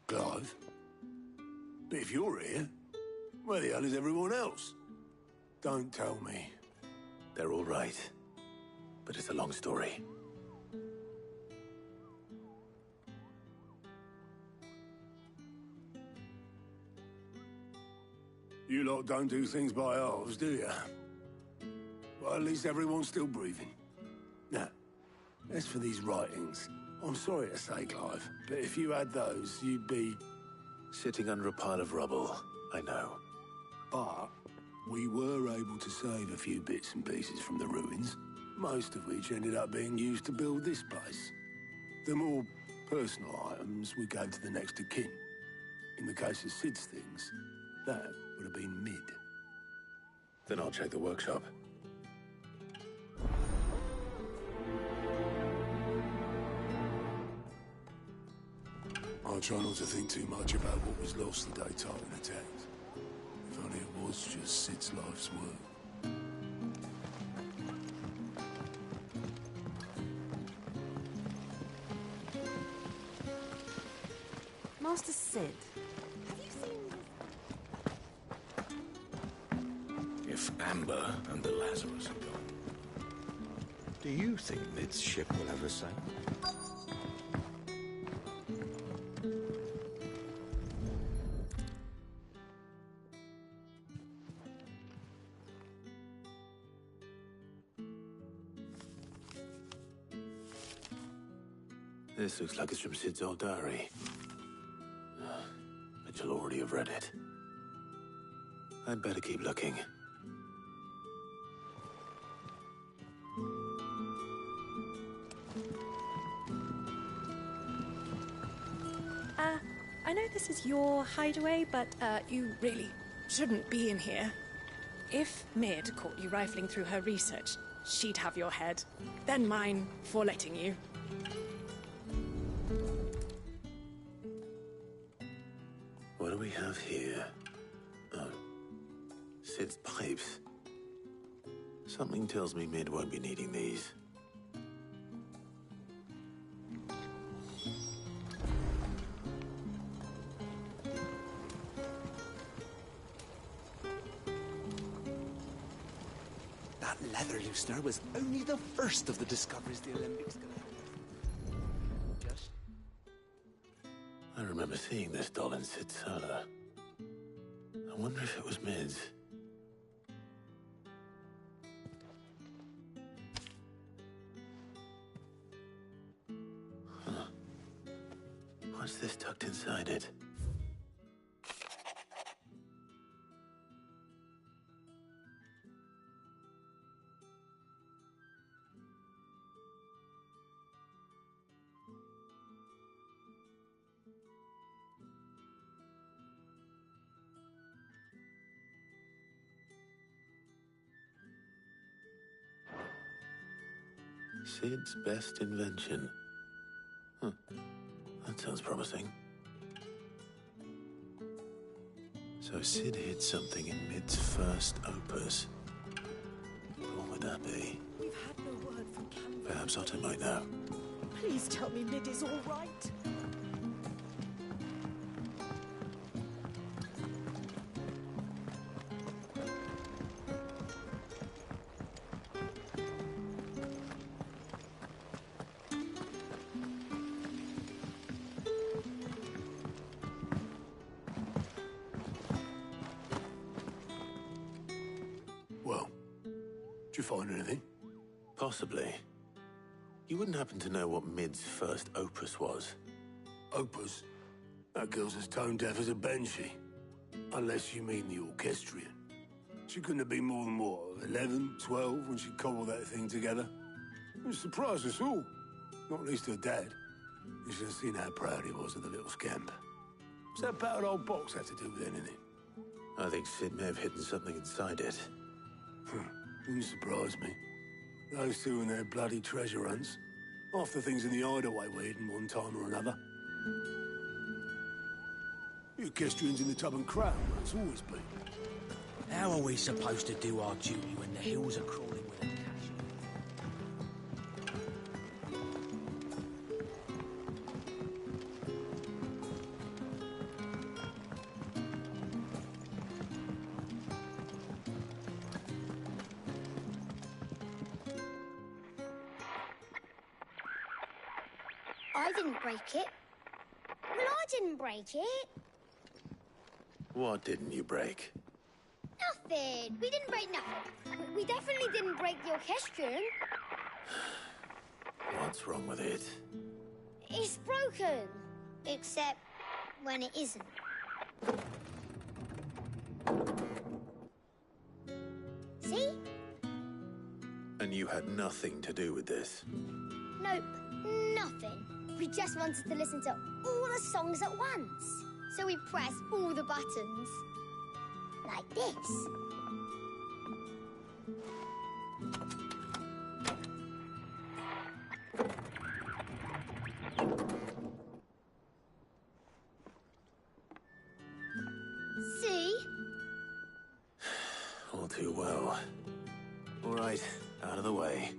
Speaker 16: Clive? But if you're here, where the hell is everyone else? Don't tell me.
Speaker 18: They're all right. But it's a long story.
Speaker 16: You lot don't do things by halves, do you? Well, at least everyone's still breathing. Now, as for these writings, I'm sorry to say, Clive, but if you had those, you'd be...
Speaker 18: Sitting under a pile of rubble, I know.
Speaker 16: But we were able to save a few bits and pieces from the ruins, most of which ended up being used to build this place. The more personal items we gave to the next of kin. In the case of Sid's things, that would have been mid.
Speaker 18: Then I'll check the workshop.
Speaker 16: I'll try not to think too much about what was lost the day Tartan attacked. If only it was just Sid's life's work.
Speaker 23: Master Sid.
Speaker 16: If
Speaker 8: if Amber and the Lazarus are gone.
Speaker 9: Do you think Mid's ship will ever sail?
Speaker 16: This looks like it's from Sid's old diary. But you'll already have read it. I'd better keep looking.
Speaker 21: I know this is your hideaway, but you really shouldn't be in here. If Mid caught you rifling through her research, she'd have your head. Then mine for letting you.
Speaker 16: What do we have here? Oh. Sid's pipes. Something tells me Mid won't be needing these.
Speaker 18: That leather loosener was only the first of the discoveries the Olympics gonna have. Just...
Speaker 16: I remember seeing this doll in Sid's cellar. I wonder if it was Mid's. Huh. What's this tucked inside it? Sid's best invention. Huh. That sounds promising. So Sid hid something in Mid's first opus. What would that be?
Speaker 21: We've had no word from Canva.
Speaker 16: Perhaps Otto might know.
Speaker 21: Please tell me Mid is all right.
Speaker 16: Well, did you find anything? Possibly. You wouldn't happen to know what Mid's first opus was?
Speaker 5: Opus? That girl's as tone deaf as a banshee. Unless you mean the orchestrion. She couldn't have been more than, what, 11, 12 when she cobbled that thing together? It surprised us all. Not least her dad. You should have seen how proud he was of the little scamp. What's that battered old box have to do with anything?
Speaker 16: I think Sid may have hidden something inside it.
Speaker 5: Wouldn't surprise me. Those two and their bloody treasure hunts. Half the things in the hideaway were hidden one time or another. The orchestrion's in the tub and crown, it's always been.
Speaker 18: How are we supposed to do our duty when the hills are crawling with a cash?
Speaker 12: I didn't break it. Well, I didn't break it.
Speaker 16: What didn't you break?
Speaker 12: Nothing. We didn't break nothing. We definitely didn't break the orchestrion.
Speaker 16: What's wrong with it?
Speaker 12: It's broken. Except when it isn't. See?
Speaker 16: And you had nothing to do with this?
Speaker 12: Nope, nothing. We just wanted to listen to all the songs at once. So we pressed all the buttons. Like this. See?
Speaker 16: All too well. All right, out of the way.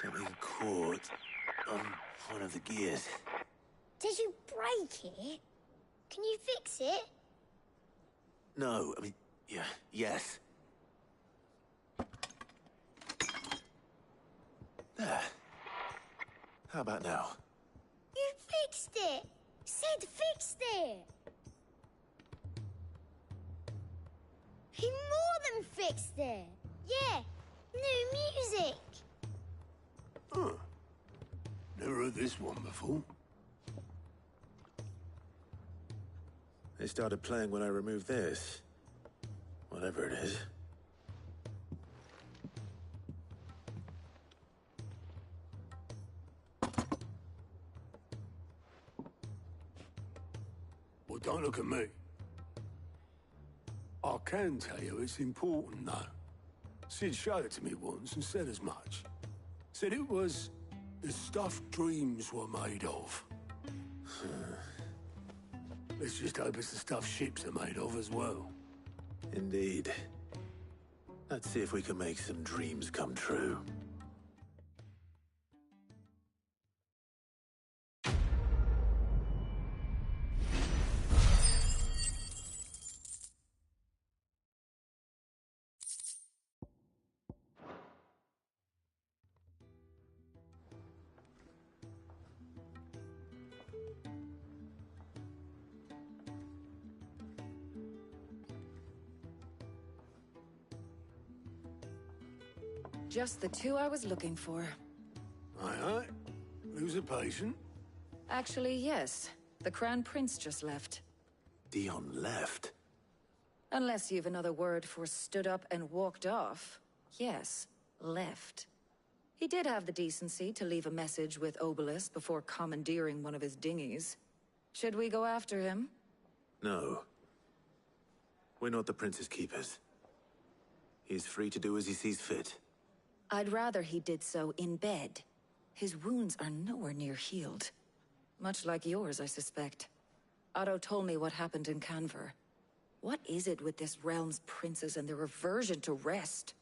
Speaker 22: Something caught on one of the gears.
Speaker 12: Did you break it? Can you fix it?
Speaker 22: No, I mean, yeah, yes. There. How about now?
Speaker 12: You fixed it! Sid fixed it! He more than fixed it! Yeah, new music!
Speaker 5: Huh. Never heard this one before.
Speaker 22: They started playing when I removed this. Whatever it is.
Speaker 5: Well, don't look at me. I can tell you it's important, though. Sid showed it to me once and said as much. Said it was the stuff dreams were made of. Let's just hope it's the stuff ships are made of as well.
Speaker 22: Indeed. Let's see if we can make some dreams come true.
Speaker 6: Just the two I was looking for.
Speaker 5: Aye. Lose a patient?
Speaker 6: Actually, yes. The Crown Prince just left.
Speaker 22: Dion left?
Speaker 6: Unless you've another word for stood up and walked off. Yes, left. He did have the decency to leave a message with Obelisk before commandeering one of his dinghies. Should we go after him?
Speaker 22: No. We're not the Prince's keepers. He's free to do as he sees fit.
Speaker 6: I'd rather he did so in bed. His wounds are nowhere near healed. Much like yours, I suspect. Otto told me what happened in Canver. What is it with this realm's princes and their aversion to rest?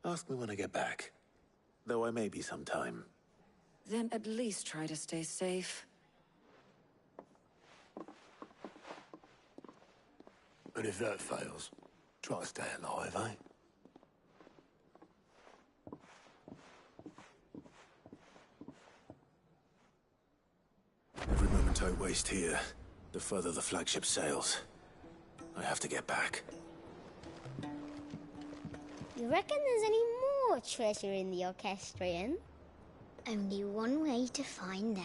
Speaker 22: Ask me when I get back. Though I may be sometime.
Speaker 6: Then at least try to stay safe.
Speaker 5: And if that fails, try to stay alive, eh?
Speaker 22: Every moment I waste here, the further the flagship sails. I have to get back.
Speaker 12: You reckon there's any more treasure in the Orchestrion? Only one way to find out.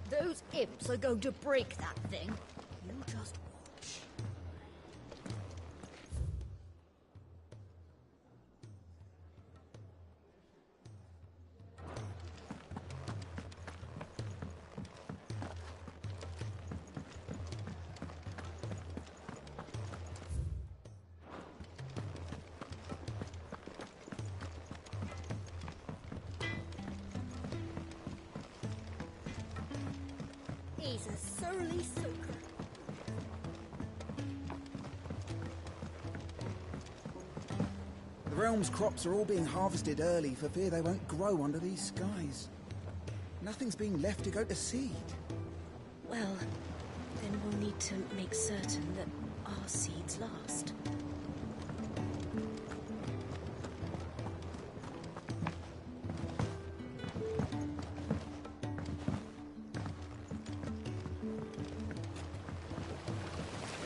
Speaker 2: Those imps are going to break that thing. You just watch. He's a surly soaker.
Speaker 7: The realm's crops are all being harvested early for fear they won't grow under these skies. Nothing's being left to go to seed.
Speaker 11: Well, then we'll need to make certain that our seeds last.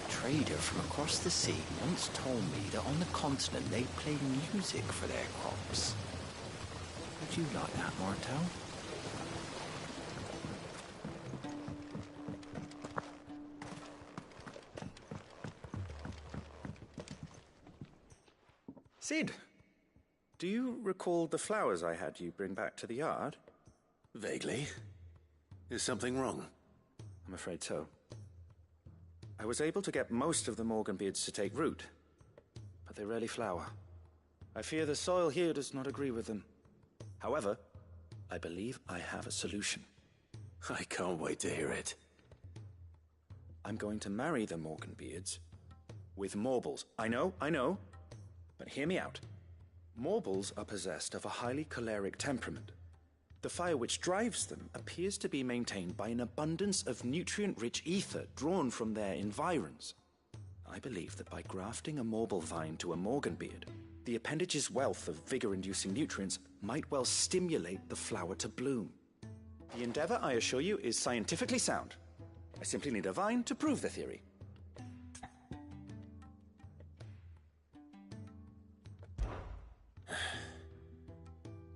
Speaker 14: A trader from across the sea once told me that on the continent they play music for their crops. Would you like that, Martel?
Speaker 10: Sid, do you recall the flowers I had you bring back to the yard?
Speaker 22: Vaguely. Is something wrong?
Speaker 10: I'm afraid so. I was able to get most of the Morgan beards to take root, but they rarely flower. I fear the soil here does not agree with them. However, I believe I have a solution.
Speaker 5: I can't wait to hear it.
Speaker 10: I'm going to marry the Morganbeards with Morbles. I know, but hear me out. Morbles are possessed of a highly choleric temperament. The fire which drives them appears to be maintained by an abundance of nutrient-rich ether drawn from their environs. I believe that by grafting a Morble vine to a Morganbeard, the appendage's wealth of vigor-inducing nutrients might well stimulate the flower to bloom. The endeavor, I assure you, is scientifically sound. I simply need a vine to prove the theory.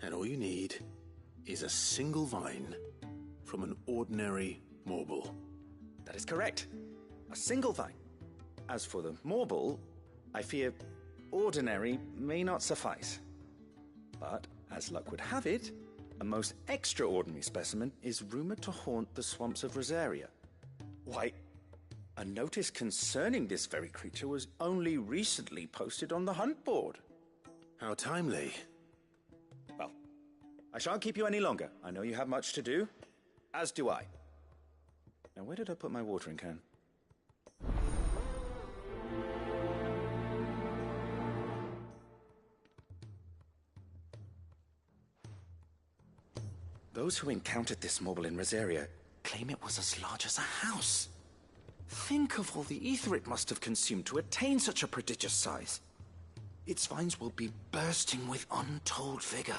Speaker 5: And all you need is a single vine from an ordinary Morble.
Speaker 10: That is correct. A single vine. As for the Morble, I fear ordinary may not suffice. But, as luck would have it, a most extraordinary specimen is rumored to haunt the swamps of Rosaria. Why, a notice concerning this very creature was only recently posted on the hunt board.
Speaker 5: How timely.
Speaker 10: Well, I shan't keep you any longer. I know you have much to do, as do I. Now, where did I put my watering can? Those who encountered this Morble in Rosaria claim it was as large as a house. Think of all the ether it must have consumed to attain such a prodigious size. Its vines will be bursting with untold vigor.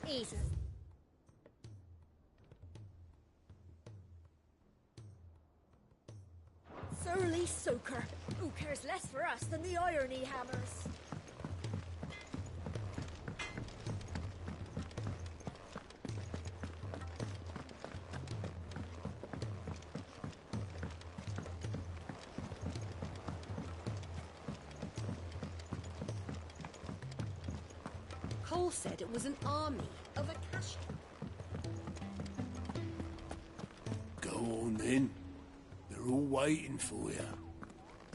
Speaker 11: Jesus. Surly soaker. Who cares less for us than the irony hammers?
Speaker 2: Cole said it was an army of Akashi.
Speaker 5: Go on then. They're all waiting for you.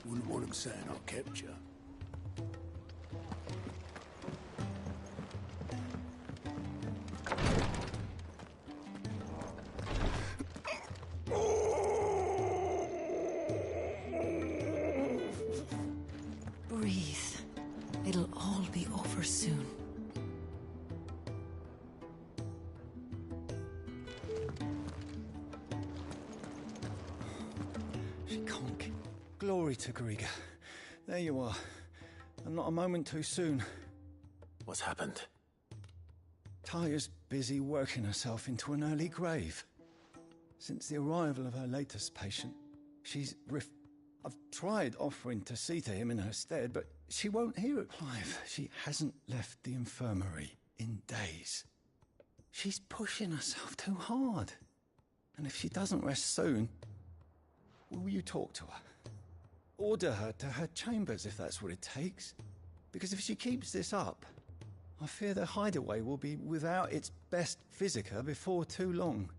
Speaker 5: Wouldn't want them saying I kept you.
Speaker 6: Breathe. It'll all be over soon.
Speaker 7: She can't. Glory to Griga. There you are. And not a moment too soon.
Speaker 5: What's happened?
Speaker 7: Taya's busy working herself into an early grave. Since the arrival of her latest patient, she's I've tried offering to see to him in her stead, but she won't hear it. Clive, she hasn't left the infirmary in days. She's pushing herself too hard. And if she doesn't rest soon, will you talk to her? Order her to her chambers if that's what it takes. Because if she keeps this up, I fear the hideaway will be without its best physiker before too long.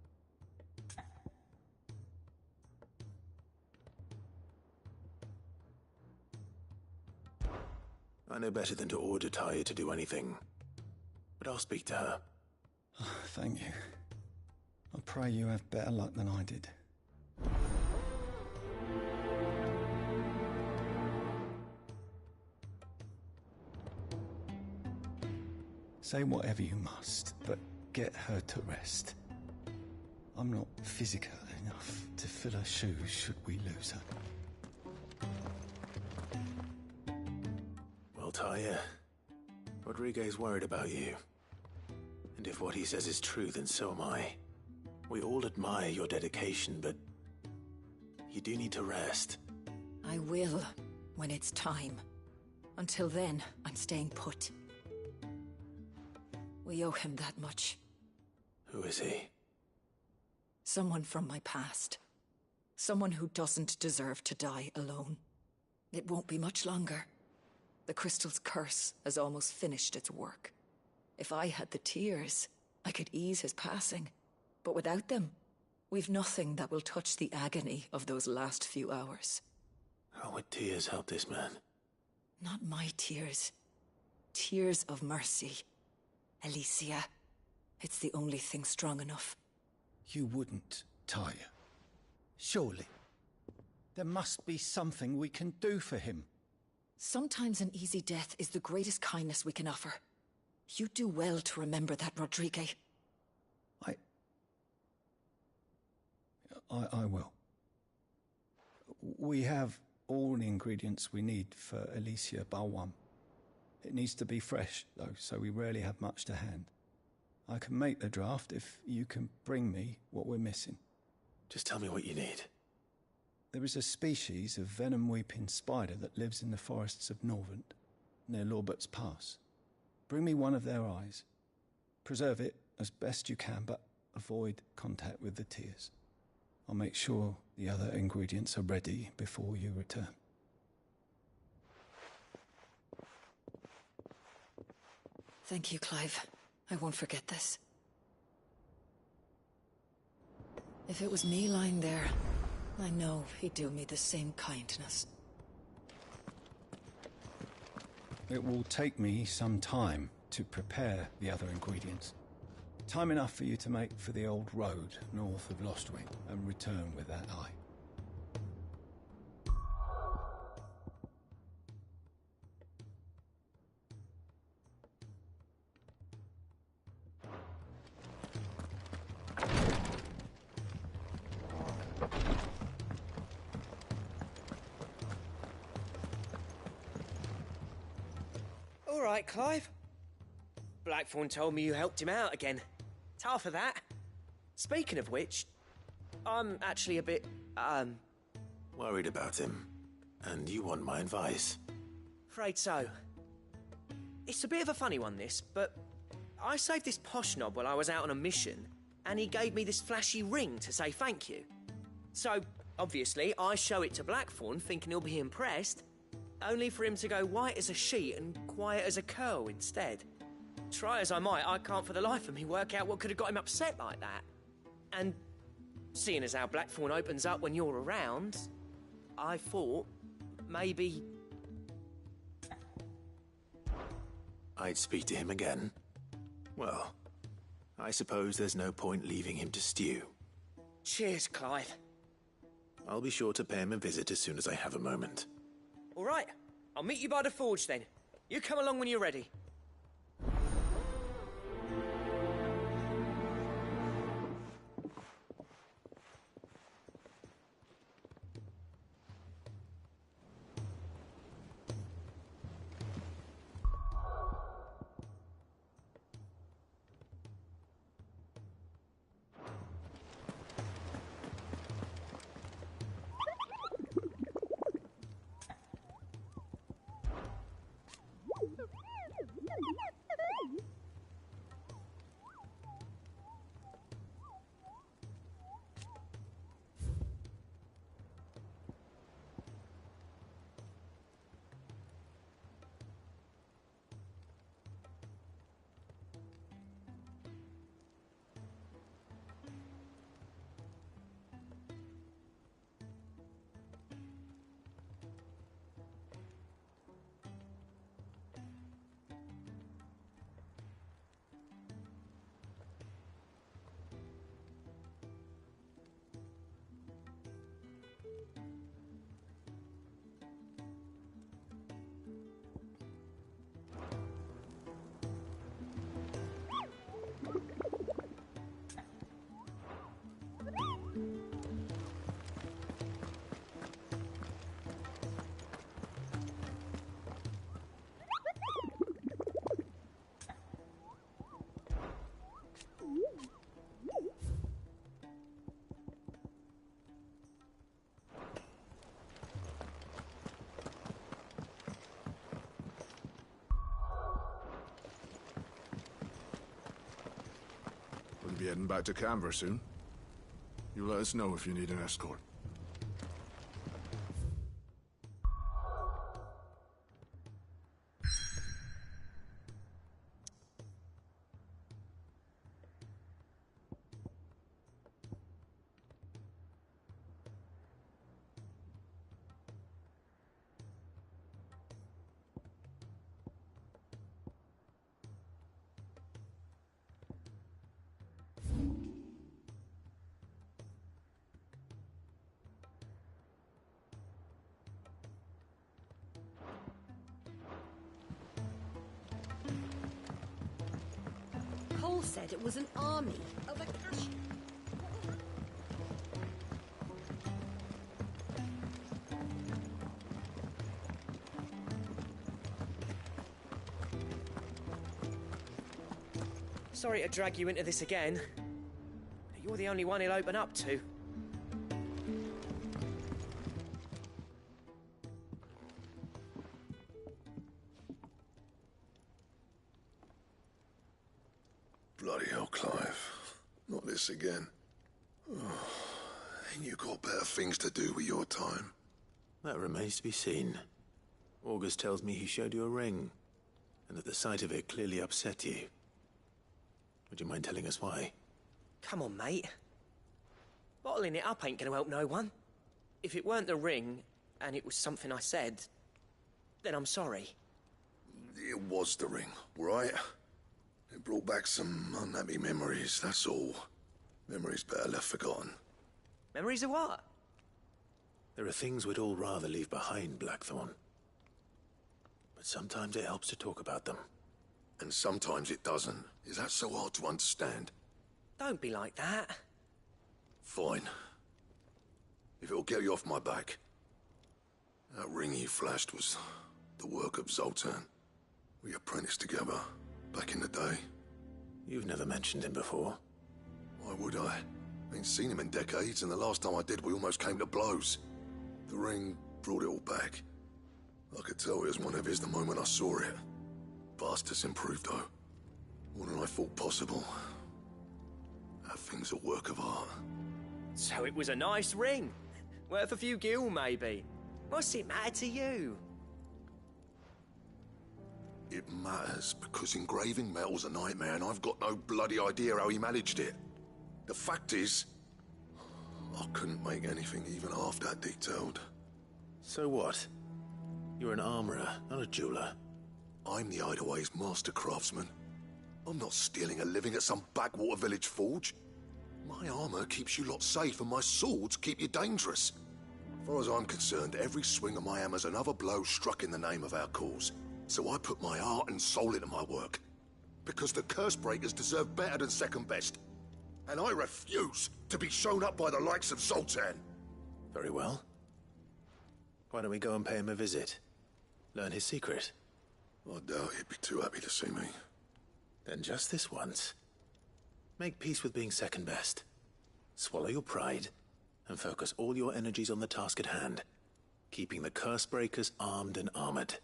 Speaker 10: I know better than to order Tyre to do anything, but I'll speak to her.
Speaker 7: Thank you. I pray you have better luck than I did. Say whatever you must, but get her to rest. I'm not physical enough to fill her shoes should we lose her.
Speaker 10: Well, Tyre, Rodriguez worried about you. And if what he says is true, then so am I. We all admire your dedication, but you do need to rest.
Speaker 6: I will, when it's time. Until then, I'm staying put. We owe him that much.
Speaker 10: Who is he?
Speaker 6: Someone from my past. Someone who doesn't deserve to die alone. It won't be much longer. The crystal's curse has almost finished its work. If I had the tears, I could ease his passing. But without them, we've nothing that will touch the agony of those last few hours.
Speaker 10: How would tears help this man?
Speaker 6: Not my tears. Tears of mercy. Alicia, it's the only thing strong enough.
Speaker 7: You wouldn't, Tyre. Surely. There must be something we can do for him.
Speaker 6: Sometimes an easy death is the greatest kindness we can offer. You do well to remember that, Rodriguez.
Speaker 7: I will. We have all the ingredients we need for Alicia Balwam. It needs to be fresh, though, so we rarely have much to hand. I can make the draft if you can bring me what we're missing.
Speaker 10: Just tell me what you need.
Speaker 7: There is a species of venom-weeping spider that lives in the forests of Norvent, near Lorbert's Pass. Bring me one of their eyes. Preserve it as best you can, but avoid contact with the tears. I'll make sure the other ingredients are ready before you return.
Speaker 6: Thank you, Clive. I won't forget this. If it was me lying there, I know he'd do me the same kindness.
Speaker 7: It will take me some time to prepare the other ingredients. Time enough for you to make for the old road north of Lostwing and return with that eye.
Speaker 3: All right, Clive. Blackthorn told me you helped him out again. Tough for that. Speaking of which, I'm actually a bit,
Speaker 10: worried about him. And you want my advice?
Speaker 3: Afraid so. It's a bit of a funny one, this, but I saved this posh knob while I was out on a mission, and he gave me this flashy ring to say thank you. So, obviously, I show it to Blackthorn, thinking he'll be impressed, only for him to go white as a sheet and quiet as a curl instead. Try as I might, I can't for the life of me work out what could have got him upset like that. And seeing as how Blackthorn opens up when you're around, I thought maybe
Speaker 10: I'd speak to him again. Well, I suppose there's no point leaving him to stew.
Speaker 3: Cheers, Clive.
Speaker 10: I'll be sure to pay him a visit as soon as I have a moment.
Speaker 3: All right, I'll meet you by the forge then. You come along when you're ready.
Speaker 13: heading back to Canver soon. You let us know if you need an escort.
Speaker 2: Cole said it was an army of a cash.
Speaker 3: Sorry to drag you into this again. You're the only one he'll open up to.
Speaker 17: Bloody hell, Clive. Not this again. Oh, ain't you got better things to do with your time?
Speaker 19: That remains to be seen. August tells me he showed you a ring, and that the sight of it clearly upset you. Would you mind telling us why?
Speaker 3: Come on, mate. Bottling it up ain't gonna help no one. If it weren't the ring, and it was something I said, then I'm sorry.
Speaker 17: It was the ring, right? It brought back some unhappy memories, that's all. Memories better left forgotten.
Speaker 3: Memories of what?
Speaker 19: There are things we'd all rather leave behind, Blackthorn. But sometimes it helps to talk about them.
Speaker 17: And sometimes it doesn't. Is that so hard to understand?
Speaker 3: Don't be like that.
Speaker 17: Fine. If it'll get you off my back. That ring you flashed was the work of Zoltan. We apprenticed together back in the day.
Speaker 19: You've never mentioned him before.
Speaker 17: Why would I? Ain't seen him in decades, and the last time I did, we almost came to blows. The ring brought it all back. I could tell it was one of his the moment I saw it. Bastard's improved, though. More than I thought possible. That thing's a work of art.
Speaker 3: So it was a nice ring. Worth a few gil, maybe. What's it matter to you?
Speaker 17: It matters because engraving metal's a nightmare, and I've got no bloody idea how he managed it. The fact is, I couldn't make anything even half that detailed.
Speaker 19: So what? You're an armorer, not a jeweler.
Speaker 17: I'm the Hideaway's master craftsman. I'm not stealing a living at some backwater village forge. My armor keeps you lot safe, and my swords keep you dangerous. As far as I'm concerned, every swing of my hammer's another blow struck in the name of our cause. So I put my heart and soul into my work. Because the curse breakers deserve better than second best. And I refuse to be shown up by the likes of Zoltan.
Speaker 19: Very well. Why don't we go and pay him a visit? Learn his secret.
Speaker 17: I doubt he'd be too happy to see me.
Speaker 19: Then just this once. Make peace with being second best. Swallow your pride, and focus all your energies on the task at hand. Keeping the curse breakers armed and armored.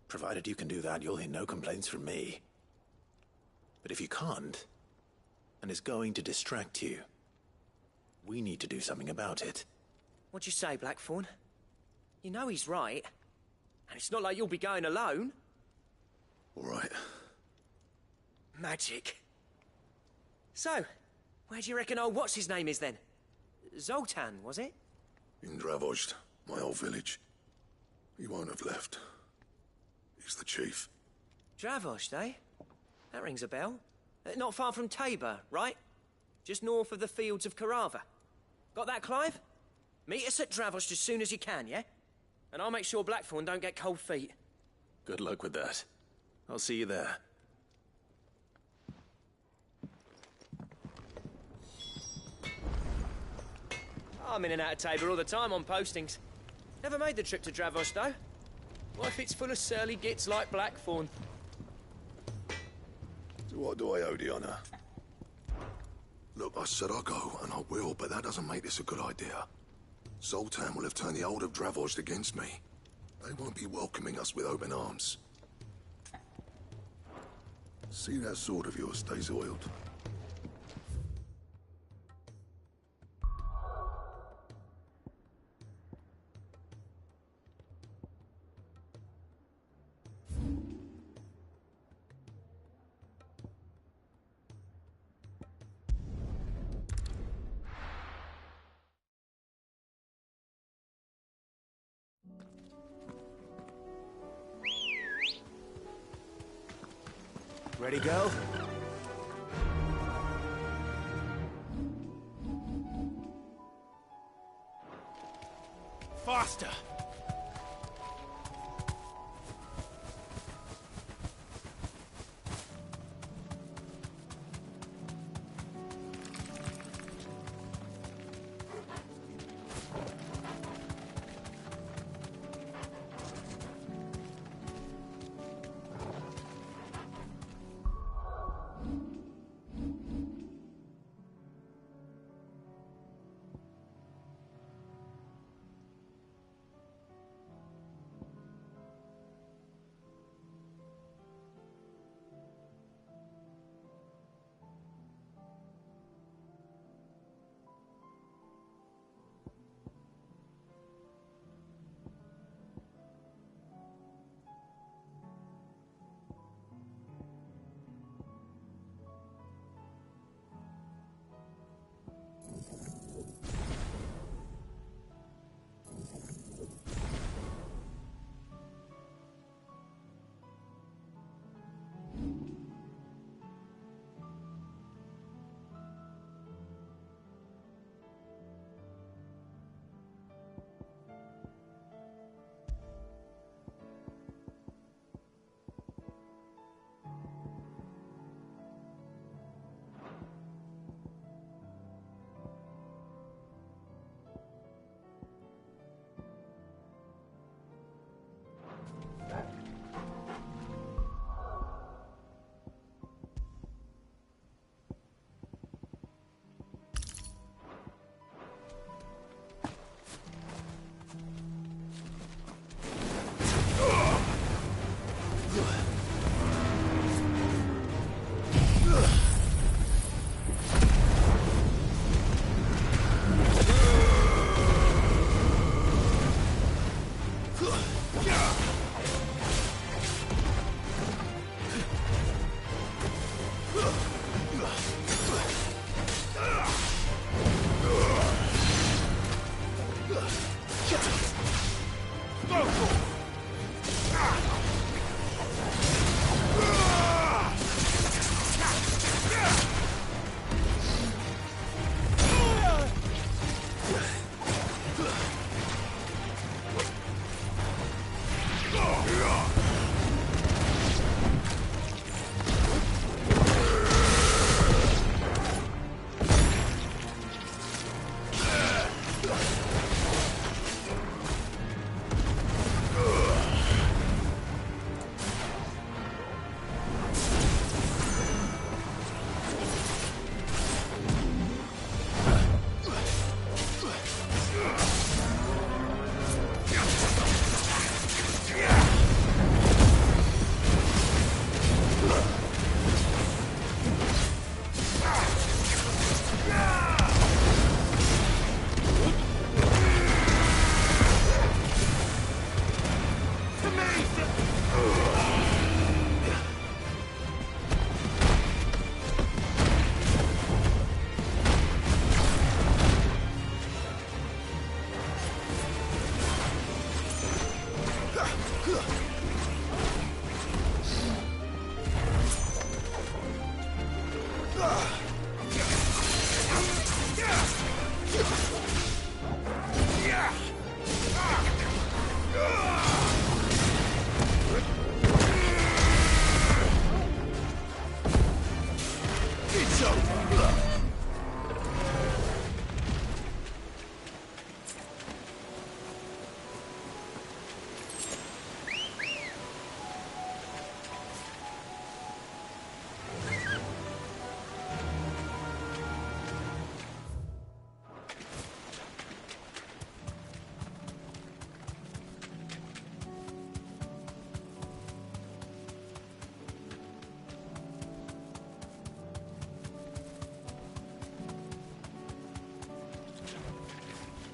Speaker 19: Provided you can do that, you'll hear no complaints from me. But if you can't, and it's going to distract you, we need to do something about it.
Speaker 3: What'd you say, Blackthorn? You know he's right. And it's not like you'll be going alone.
Speaker 17: All right.
Speaker 3: Magic. So, where do you reckon old what's-his-name is then? Zoltan, was it?
Speaker 17: In Dravozd, my old village. He won't have left. He's the chief.
Speaker 3: Dravozd, eh? That rings a bell. Not far from Tabor, right? Just north of the fields of Karava. Got that, Clive? Meet us at Dravozd as soon as you can, yeah? And I'll make sure Blackthorn don't get cold feet.
Speaker 19: Good luck with that. I'll see you there.
Speaker 3: I'm in and out of Tabor all the time on postings. Never made the trip to Dravozd, though. What if it's full of surly gits like Blackthorn?
Speaker 17: So what do I owe the honor? Look, I said I'll go, and I will, but that doesn't make this a good idea. Zoltan will have turned the old of Dravozd against me. They won't be welcoming us with open arms. See that sword of yours stays oiled.
Speaker 3: Ready, girl? Faster!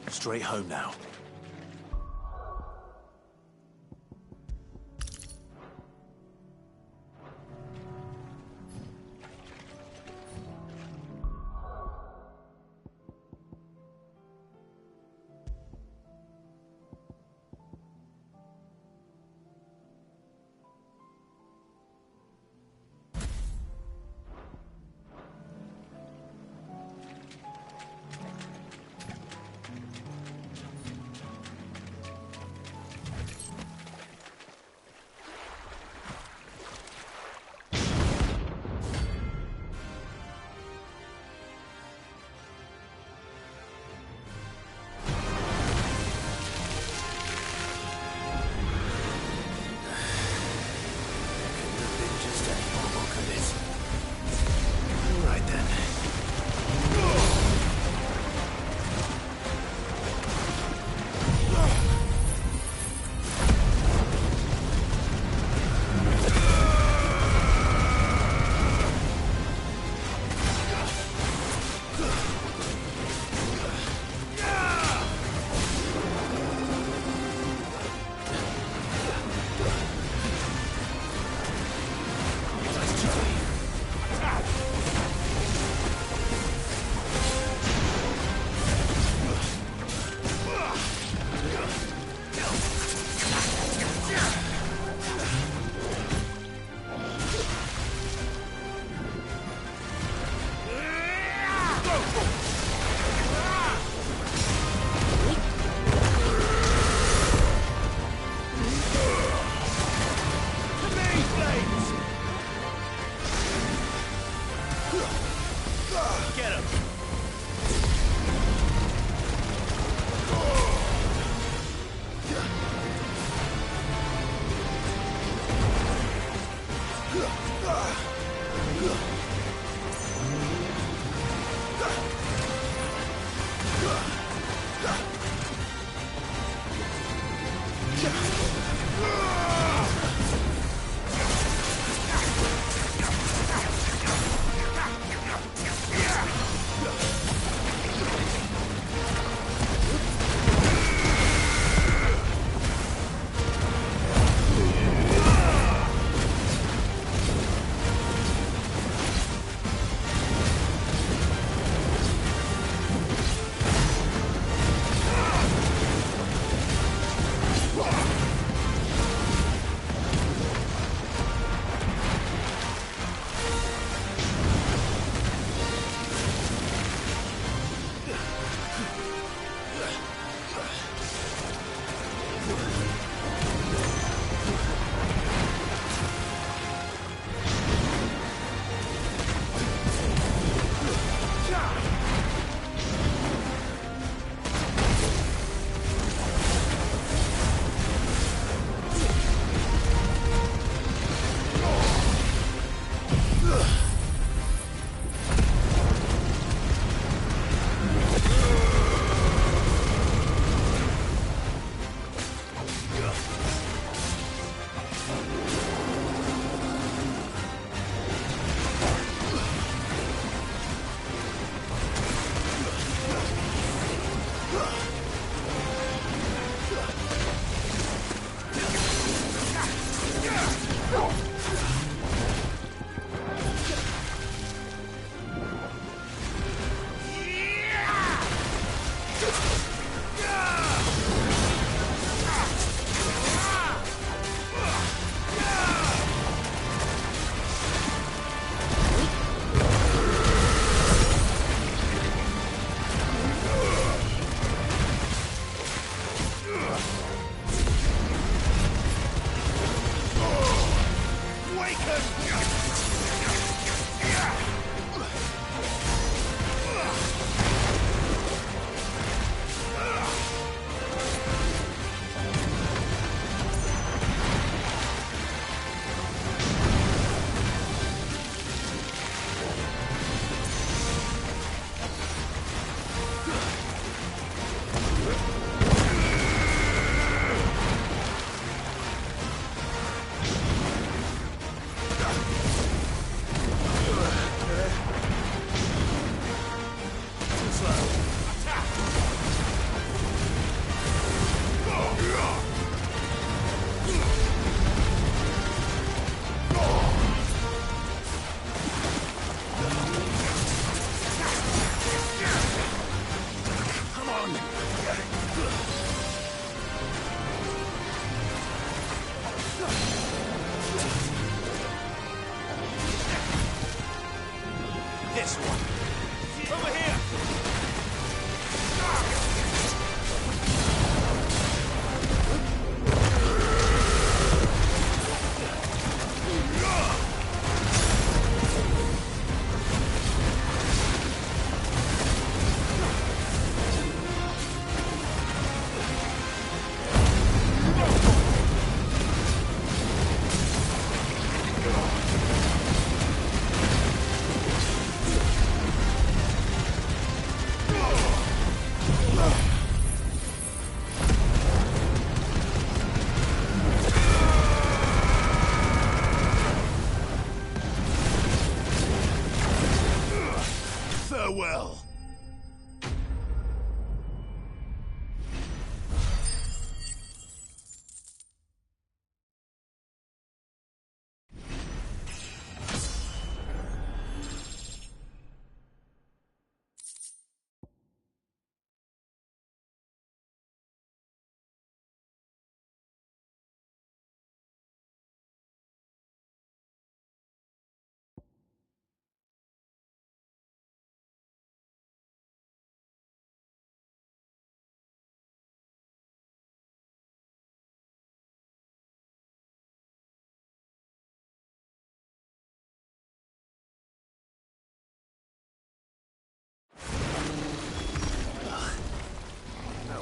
Speaker 19: Straight home now.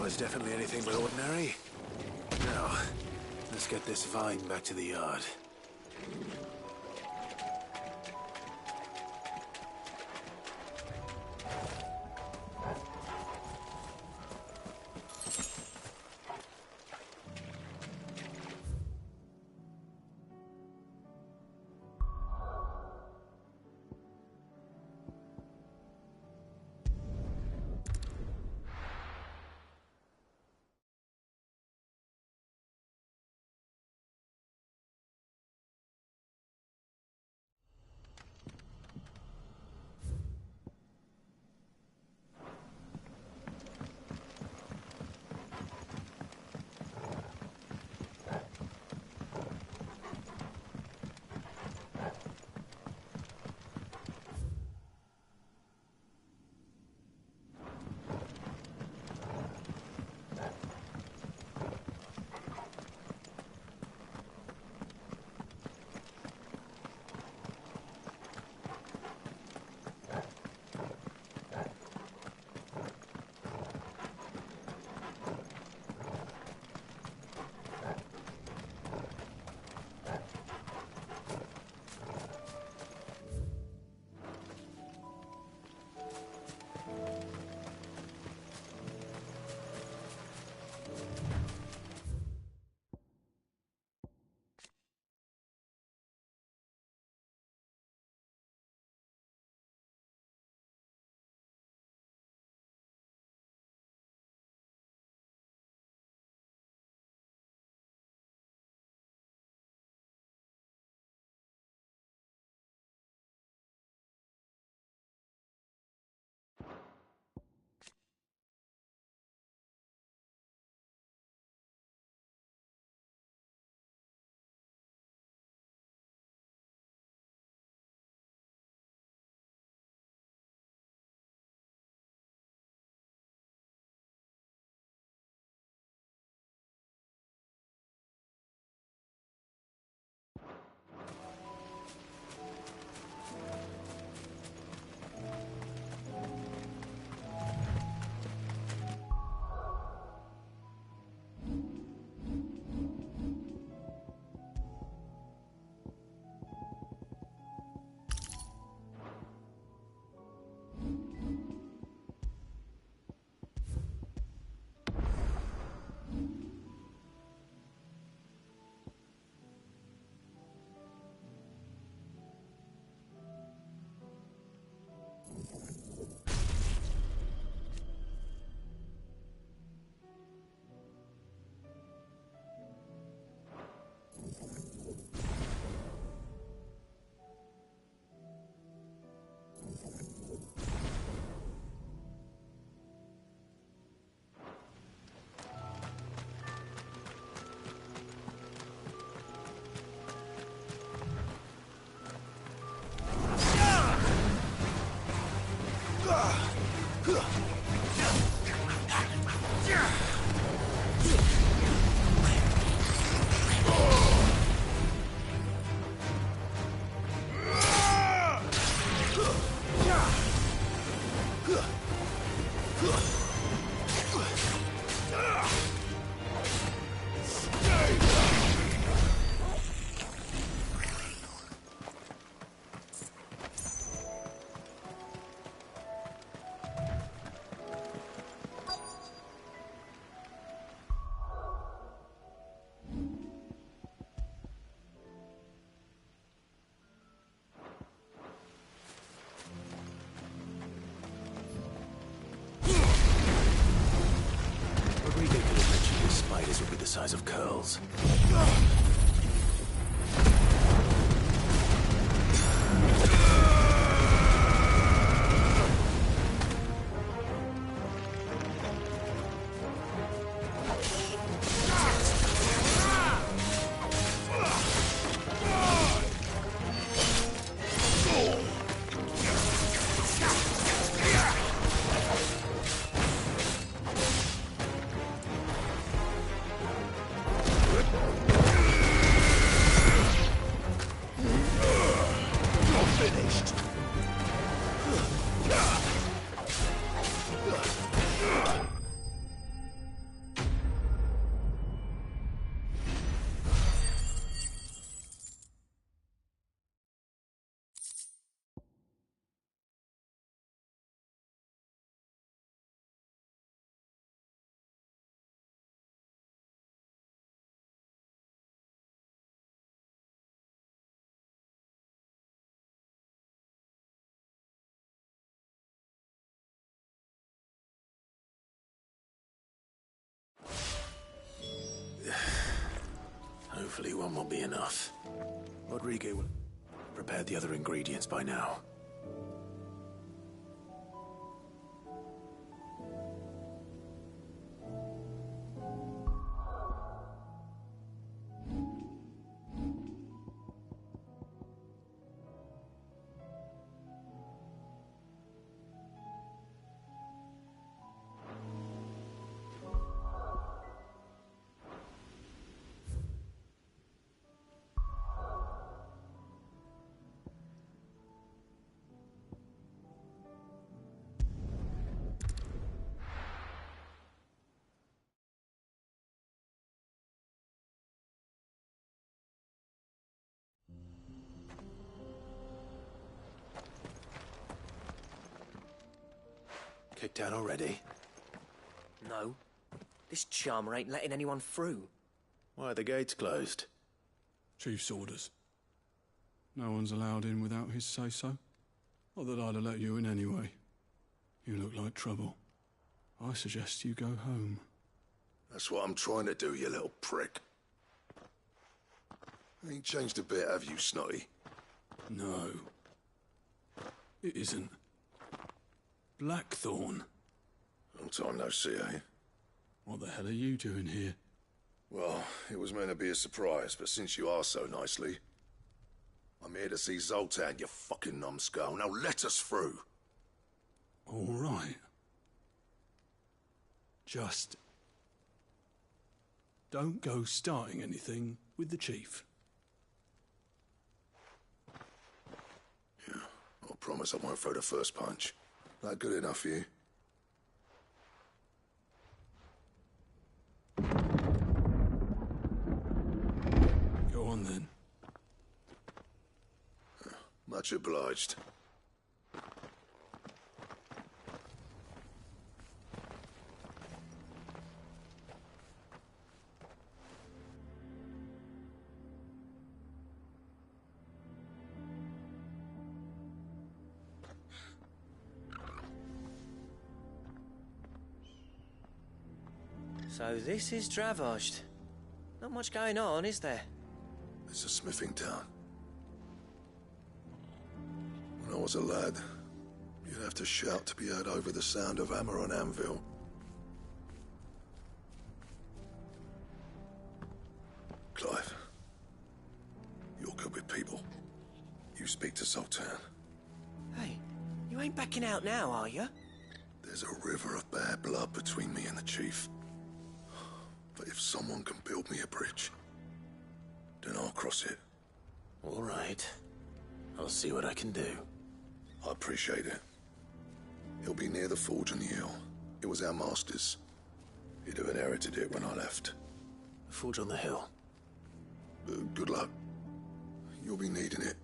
Speaker 19: was definitely anything but ordinary. Now, let's get this vine back to the yard. Would be the size of curls. one won't be enough. Rodrigo will have prepared the other ingredients by now. Kicked out already?
Speaker 3: No. This charmer ain't letting anyone through.
Speaker 19: Why are the gates closed?
Speaker 4: Chief's orders. No one's allowed in without his say-so. Not that I'd have let you in anyway. You look like trouble. I suggest you go home.
Speaker 17: That's what I'm trying to do, you little prick. Ain't changed a bit, have you, Snotty?
Speaker 4: No. It isn't. Blackthorn.
Speaker 17: Long time no see, eh?
Speaker 4: What the hell are you doing here?
Speaker 17: Well, it was meant to be a surprise, but since you asked so nicely, I'm here to see Zoltan, you fucking numbskull. Now let us through.
Speaker 4: All right. Just don't go starting anything with the chief.
Speaker 17: Yeah, I promise I won't throw the first punch. That good enough for you?
Speaker 4: Go on then.
Speaker 17: Much obliged.
Speaker 3: So this is Dravaged. Not much going on, is there?
Speaker 17: It's a smithing town. When I was a lad, you'd have to shout to be heard over the sound of hammer on anvil. Clive, you're good with people. You speak to Zoltan.
Speaker 3: Hey, you ain't backing out now, are you?
Speaker 17: There's a river of bad blood between me and the chief. But if someone can build me a bridge, then I'll cross it.
Speaker 19: All right. I'll see what I can do.
Speaker 17: I appreciate it. It'll be near the forge on the hill. It was our master's. He'd have inherited it when I left.
Speaker 19: The forge on the hill?
Speaker 17: Good luck. You'll be needing it.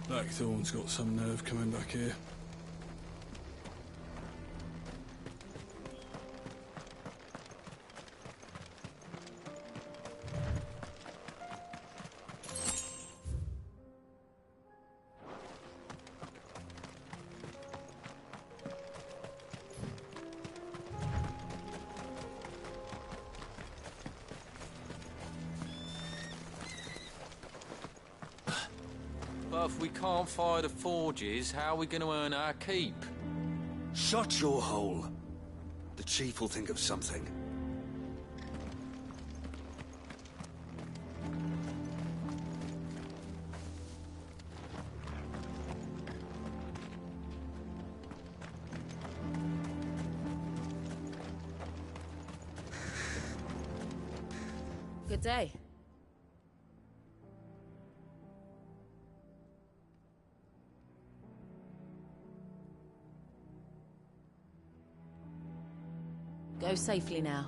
Speaker 4: Blackthorn's got some nerve coming back here.
Speaker 15: But if we can't fire the forges, how are we going to earn our keep?
Speaker 20: Shut your hole. The chief will think of something.
Speaker 6: Good day. Go safely now.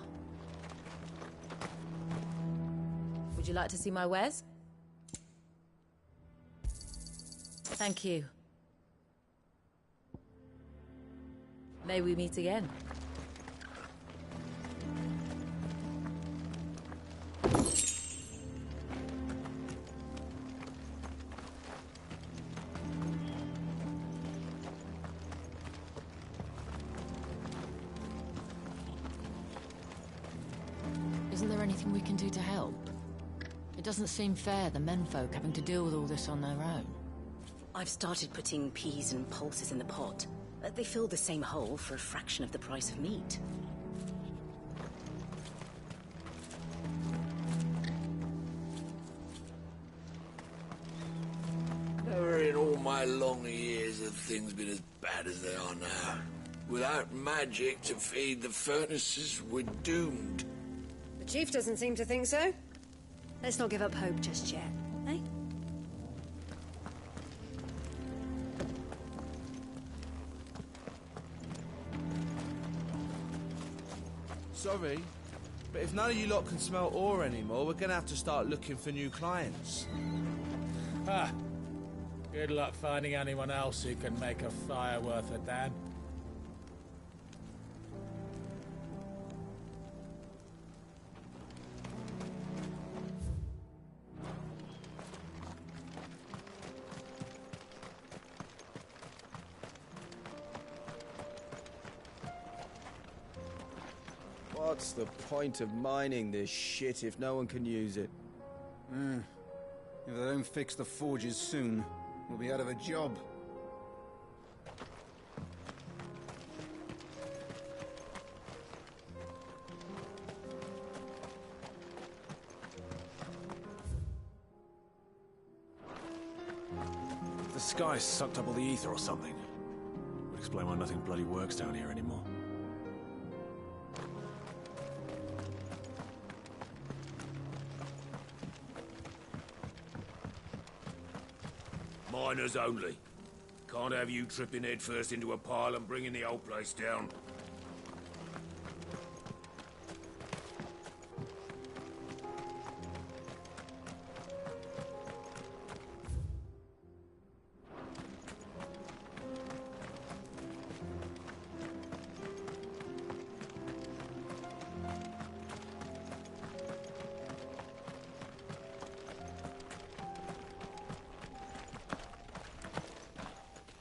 Speaker 6: Would you like to see my wares? Thank you. May we meet again.
Speaker 1: Isn't there anything we can do to help? It doesn't seem fair, the menfolk having to deal with all this on their own.
Speaker 8: I've started putting peas and pulses in the pot. They fill the same hole for a fraction of the price of meat.
Speaker 23: Never in all my long years have things been as bad as they are now. Without magic to feed the furnaces, we're doomed.
Speaker 2: The Chief doesn't seem to think so. Let's not give up hope just yet, eh?
Speaker 24: Sorry, but if none of you lot can smell ore anymore, we're gonna have to start looking for new clients.
Speaker 25: Ha! Good luck finding anyone else who can make a fire worth a damn.
Speaker 26: What's the point of mining this shit if no one can use it?
Speaker 7: If they don't fix the forges soon, we'll be out of a job.
Speaker 27: The sky sucked up all the ether or something. Would explain why nothing bloody works down here anymore.
Speaker 28: Miners only. Can't have you tripping headfirst into a pile and bringing the whole place down.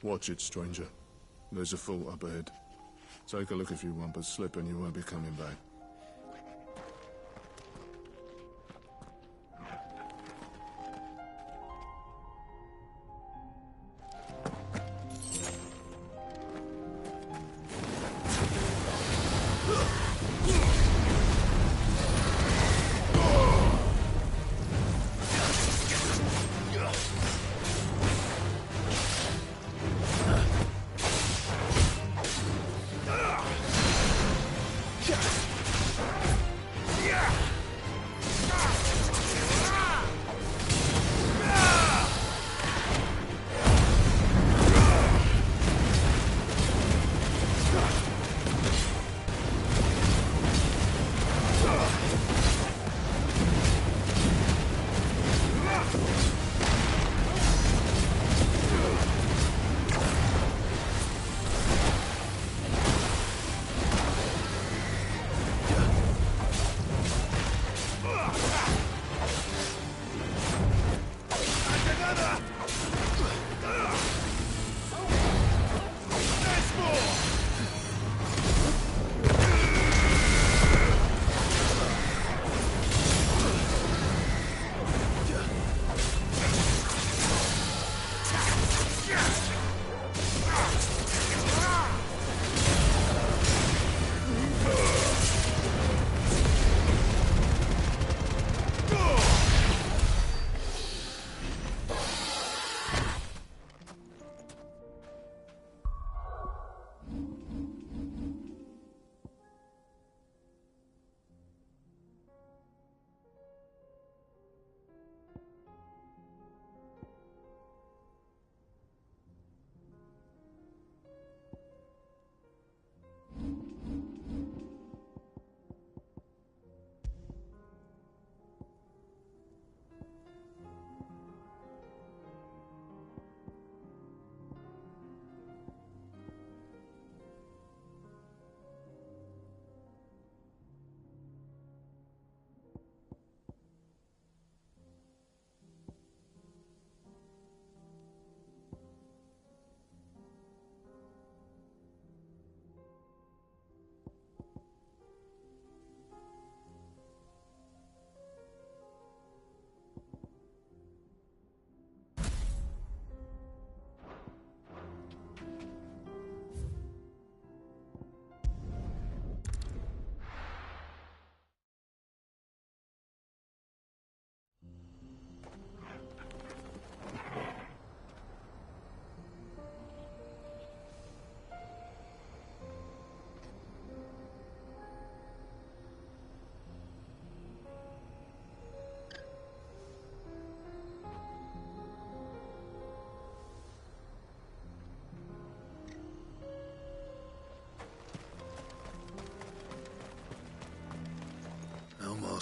Speaker 13: Watch it, stranger. There's a fort up ahead. Take a look if you want, but slip and you won't be coming back.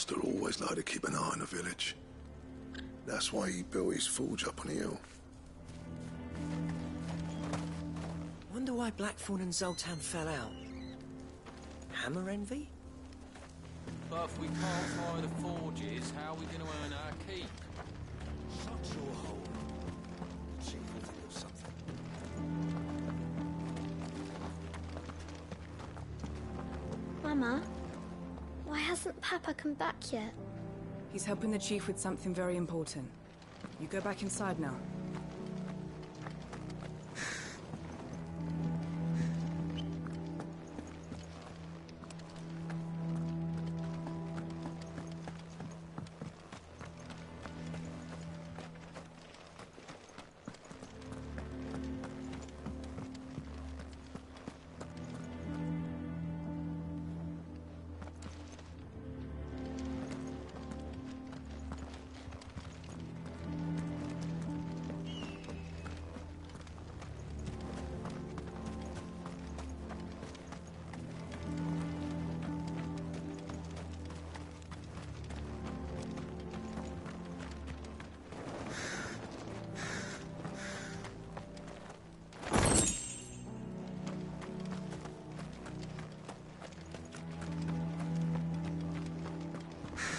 Speaker 17: master always liked to keep an eye on the village. That's why he built his forge up on the hill.
Speaker 3: Wonder why Blackthorn and Zoltan fell out. Hammer envy?
Speaker 15: But if we can't find the forges, how are we going to earn our keep?
Speaker 20: Shut your hole. She will think of something.
Speaker 9: Mama, why hasn't Papa come back yet?
Speaker 11: He's helping the chief with something very important. You go back inside now.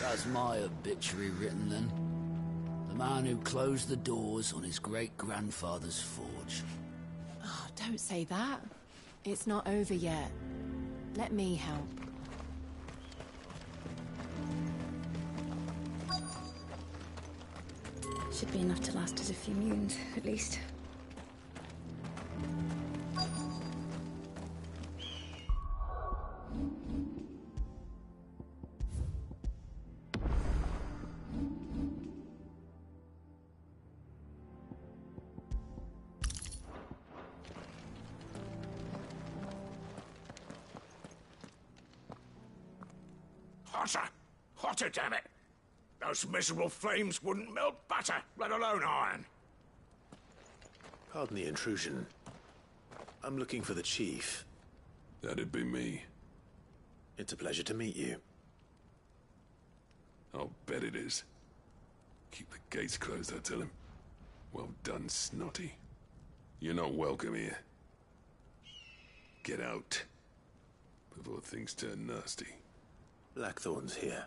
Speaker 23: That's my obituary written then. The man who closed the doors on his great-grandfather's forge.
Speaker 1: Oh, don't say that. It's not over yet. Let me help.
Speaker 9: Should be enough to last us a few moons, at least.
Speaker 28: Hotter! Hotter, damn it! Those miserable flames wouldn't melt butter, let alone iron.
Speaker 19: Pardon the intrusion. I'm looking for the chief.
Speaker 13: That'd be me.
Speaker 19: It's a pleasure to meet you.
Speaker 13: I'll bet it is. Keep the gates closed, I tell him. Well done, Snotty. You're not welcome here. Get out. Before things turn nasty.
Speaker 19: Blackthorn's here.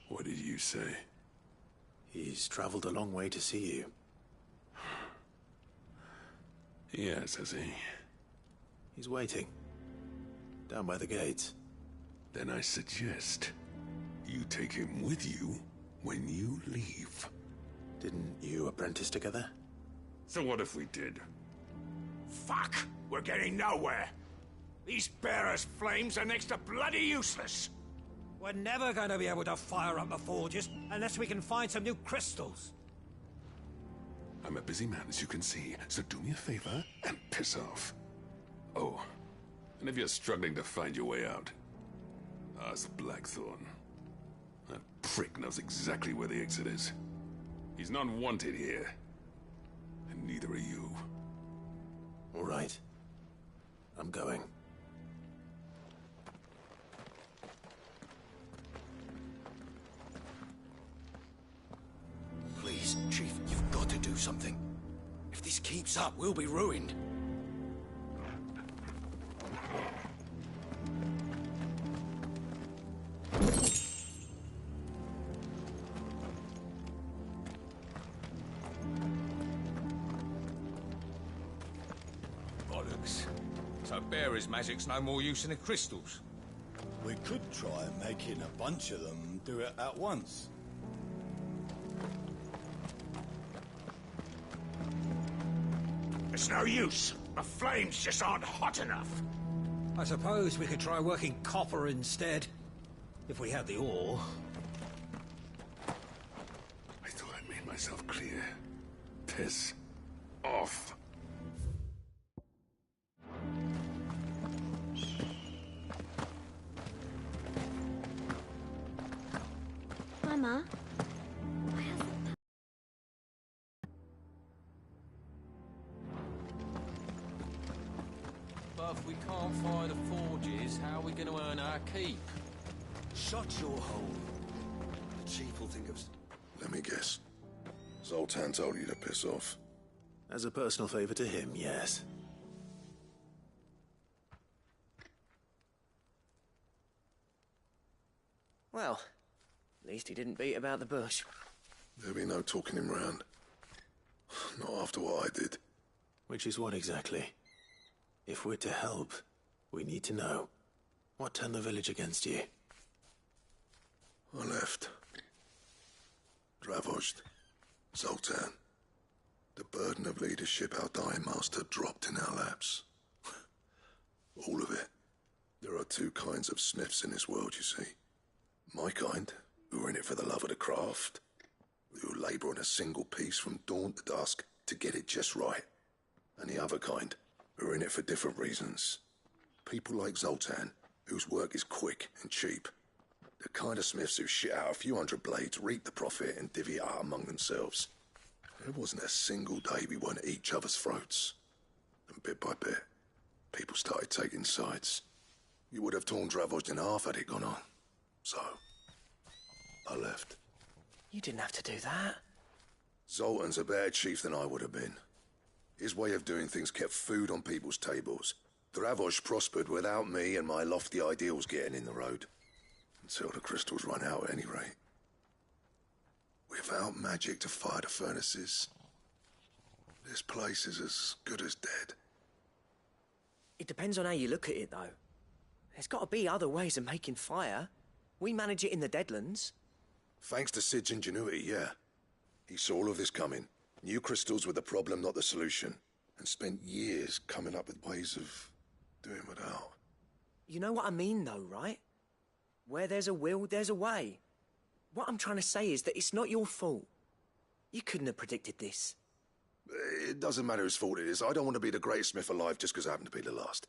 Speaker 13: What did you say?
Speaker 19: He's traveled a long way to see you.
Speaker 13: Yes, has he?
Speaker 19: He's waiting. Down by the gates.
Speaker 13: Then I suggest you take him with you when you leave.
Speaker 19: Didn't you apprentice together?
Speaker 13: So what if we did?
Speaker 28: Fuck! We're getting nowhere! These bearers' flames are next to bloody useless!
Speaker 12: We're never going to be able to fire up the forges unless we can find some new crystals.
Speaker 13: I'm a busy man, as you can see, so do me a favor and piss off. Oh, and if you're struggling to find your way out, ask Blackthorn. That prick knows exactly where the exit is. He's not wanted here. And neither are you.
Speaker 19: All right. I'm going.
Speaker 20: Please, Chief, you've got to do something. If this keeps up, we'll be ruined.
Speaker 25: Bollocks. So bearer's magic's no more use than the crystals.
Speaker 7: We could try making a bunch of them do it at once.
Speaker 28: It's no use. The flames just aren't hot enough.
Speaker 12: I suppose we could try working copper instead, if we had the ore.
Speaker 13: I thought I made myself clear. Piss off.
Speaker 9: Mama?
Speaker 15: But if we can't find the forges, how are we going to earn our keep?
Speaker 20: Shut your hole. chief will think of...
Speaker 17: Let me guess. Zoltan told you to piss off.
Speaker 19: As a personal favor to him, yes.
Speaker 3: Well, at least he didn't beat about the bush.
Speaker 17: There'll be no talking him round. Not after what I did.
Speaker 19: Which is what exactly? If we're to help, we need to know. What turned the village against you?
Speaker 17: I left. Dravozd. Zoltan. The burden of leadership our dying master dropped in our laps. All of it. There are two kinds of smiths in this world, you see. My kind, who are in it for the love of the craft, who labour on a single piece from dawn to dusk to get it just right. And the other kind, who are in it for different reasons. People like Zoltan, whose work is quick and cheap. The kind of smiths who shit out a few hundred blades, reap the profit, and divvy it out among themselves. There wasn't a single day we weren't at each other's throats. And bit by bit, people started taking sides. You would have torn Dravozd in half had it gone on. So, I left.
Speaker 3: You didn't have to do that.
Speaker 17: Zoltan's a better chief than I would have been. His way of doing things kept food on people's tables. Dravozd prospered without me and my lofty ideals getting in the road. Until the crystals run out at any rate. Without magic to fire the furnaces, this place is as good as dead.
Speaker 3: It depends on how you look at it, though. There's got to be other ways of making fire. We manage it in the Deadlands.
Speaker 17: Thanks to Sid's ingenuity, yeah. He saw all of this coming. Knew crystals were the problem, not the solution. And spent years coming up with ways of doing without.
Speaker 3: You know what I mean, though, right? Where there's a will, there's a way. What I'm trying to say is that it's not your fault. You couldn't have predicted this.
Speaker 17: It doesn't matter whose fault it is. I don't want to be the greatest smith alive just because I happen to be the last.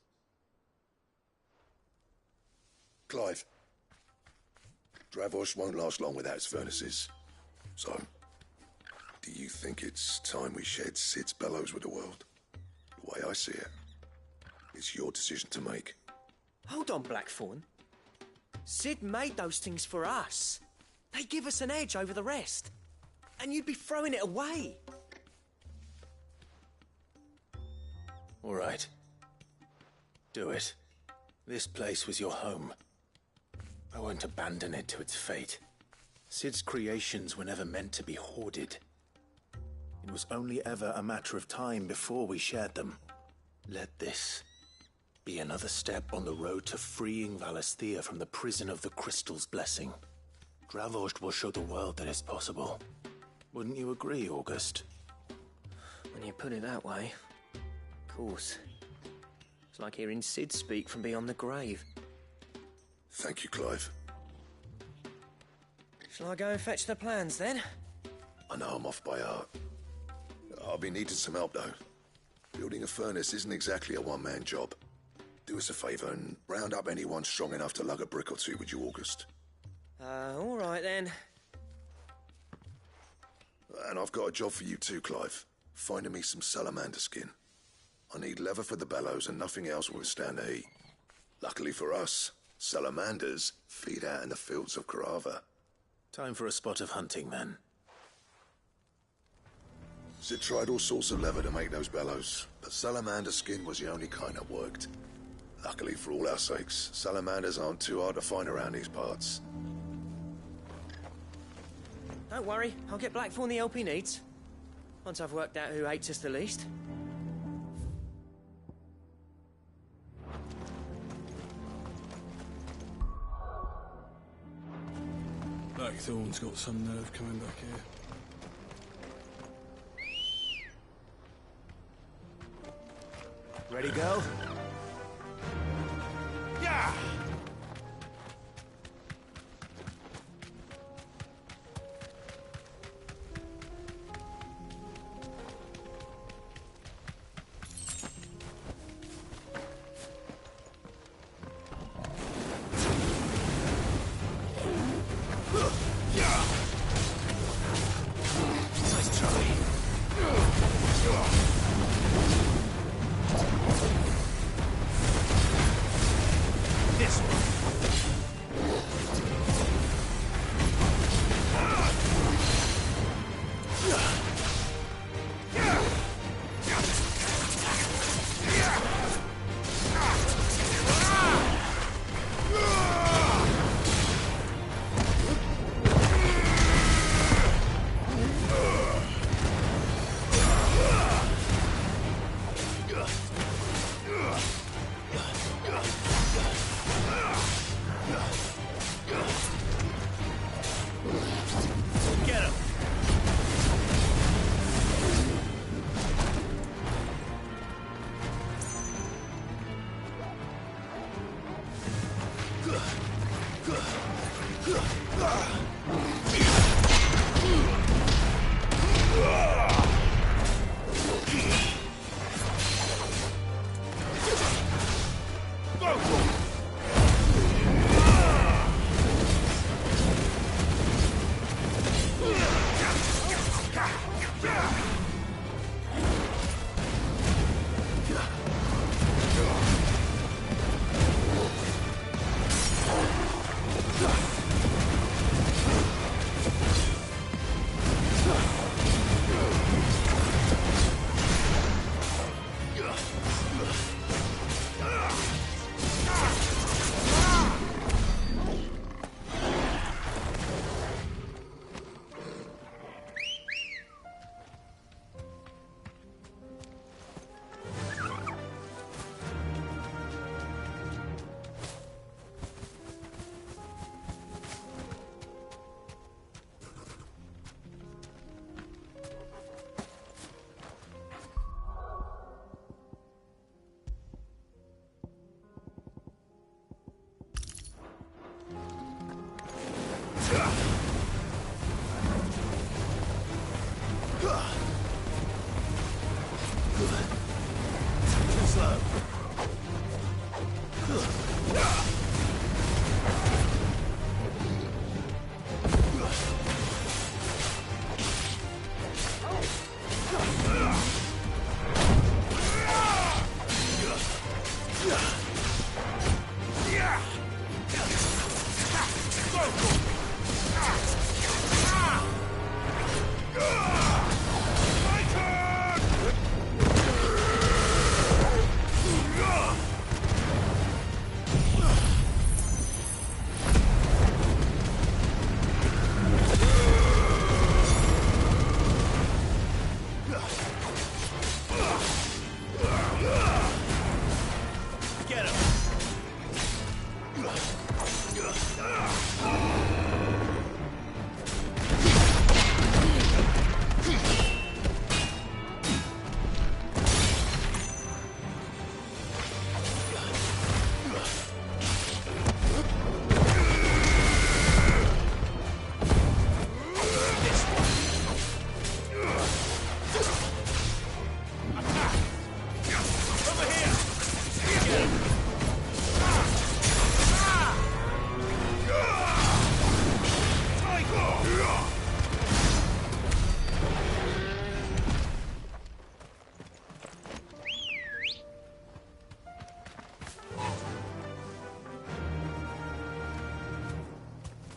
Speaker 17: Clive. Dravozd won't last long without its furnaces. So, do you think it's time we shed Sid's bellows with the world? The way I see it, it's your decision to make.
Speaker 3: Hold on, Blackthorn. Sid made those things for us. They give us an edge over the rest. And you'd be throwing it away.
Speaker 19: All right. Do it. This place was your home. I won't abandon it to its fate. Sid's creations were never meant to be hoarded. It was only ever a matter of time before we shared them. Let this be another step on the road to freeing Valisthea from the prison of the Crystal's blessing. Dravozd will show the world that it's possible. Wouldn't you agree, August?
Speaker 3: When you put it that way, of course. It's like hearing Sid speak from beyond the grave.
Speaker 17: Thank you, Clive.
Speaker 3: Shall I go and fetch the plans, then?
Speaker 17: I know I'm off by heart. I'll be needing some help, though. Building a furnace isn't exactly a one-man job. Do us a favour and round up anyone strong enough to lug a brick or two with you, August.
Speaker 3: All right, then.
Speaker 17: And I've got a job for you too, Clive. Finding me some salamander skin. I need leather for the bellows and nothing else will withstand the heat. Luckily for us, salamanders feed out in the fields of Carava.
Speaker 19: Time for a spot of hunting, then.
Speaker 17: Sid tried all sorts of leather to make those bellows, but salamander skin was the only kind that worked. Luckily for all our sakes, salamanders aren't too hard to find around these parts.
Speaker 3: Don't worry, I'll get Blackthorn the help he needs. Once I've worked out who hates us the least.
Speaker 27: Blackthorn's got some nerve coming back here.
Speaker 24: Ready, go? Yeah!
Speaker 17: Nice try.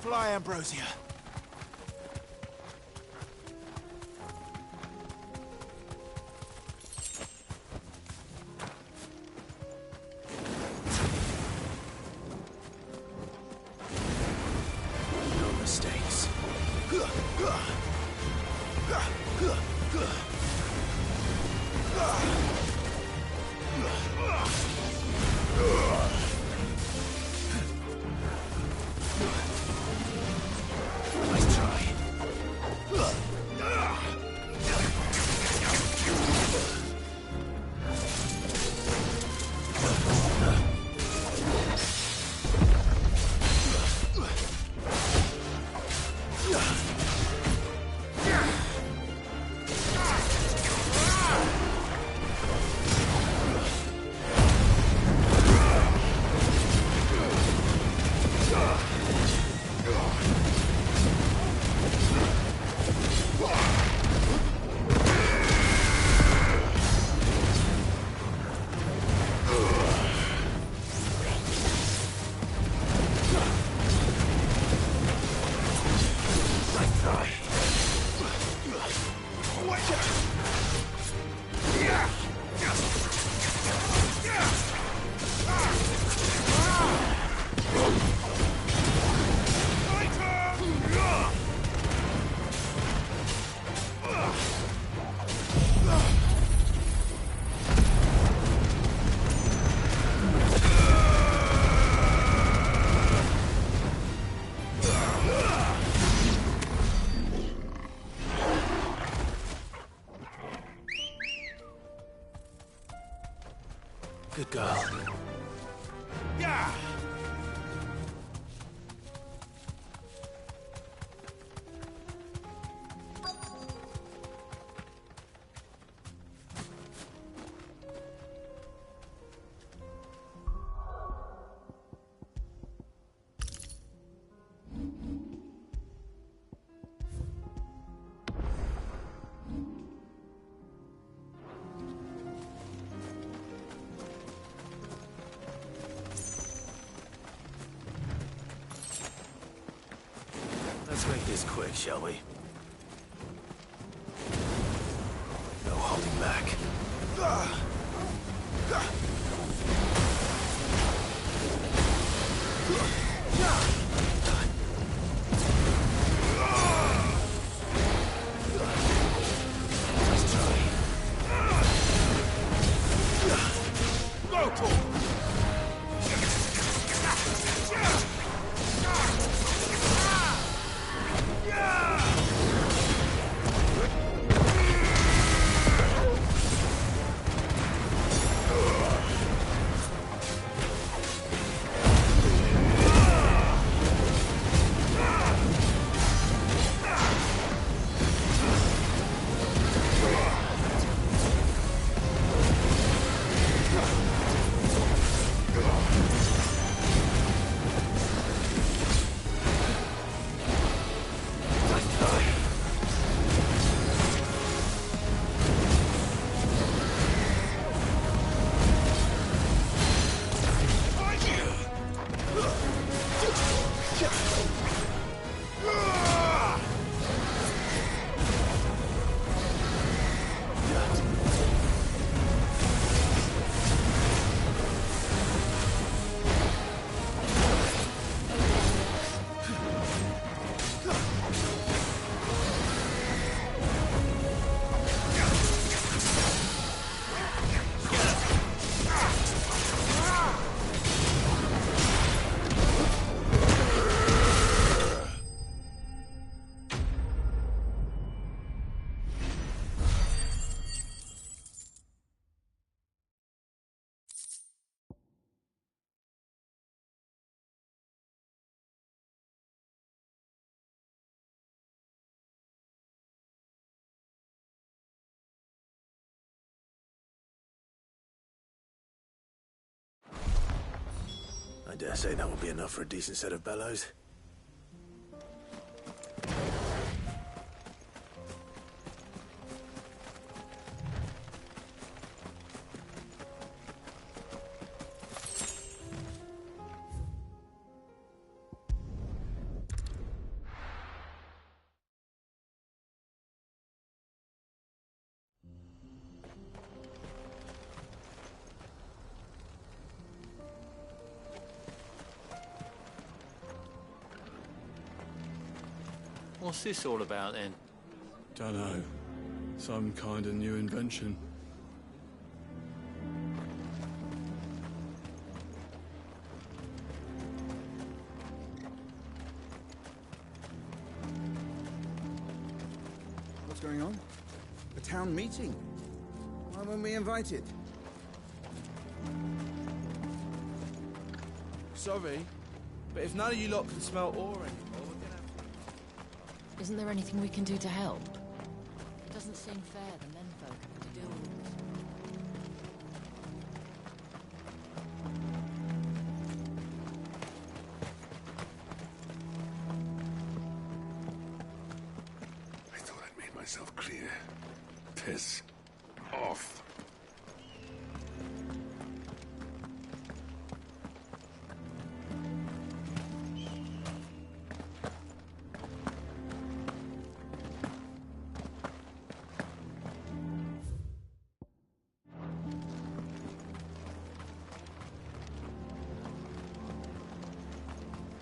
Speaker 27: Fly, Ambrosia. No mistakes. Nice try. Good girl. Yeah!
Speaker 19: Let's make this quick, shall we? No holding back. I dare say that will be enough for a decent set of bellows.
Speaker 15: What's this all about, then?
Speaker 4: Dunno. Some kind of new invention.
Speaker 7: What's going on? A town meeting? Why weren't we invited?
Speaker 24: Sorry, but if none of you lot can smell ore anymore, we're gonna have to...
Speaker 1: Isn't there anything we can do to help? It doesn't seem fair the menfolk having to deal with all this.
Speaker 13: I thought I'd made myself clear. Piss off.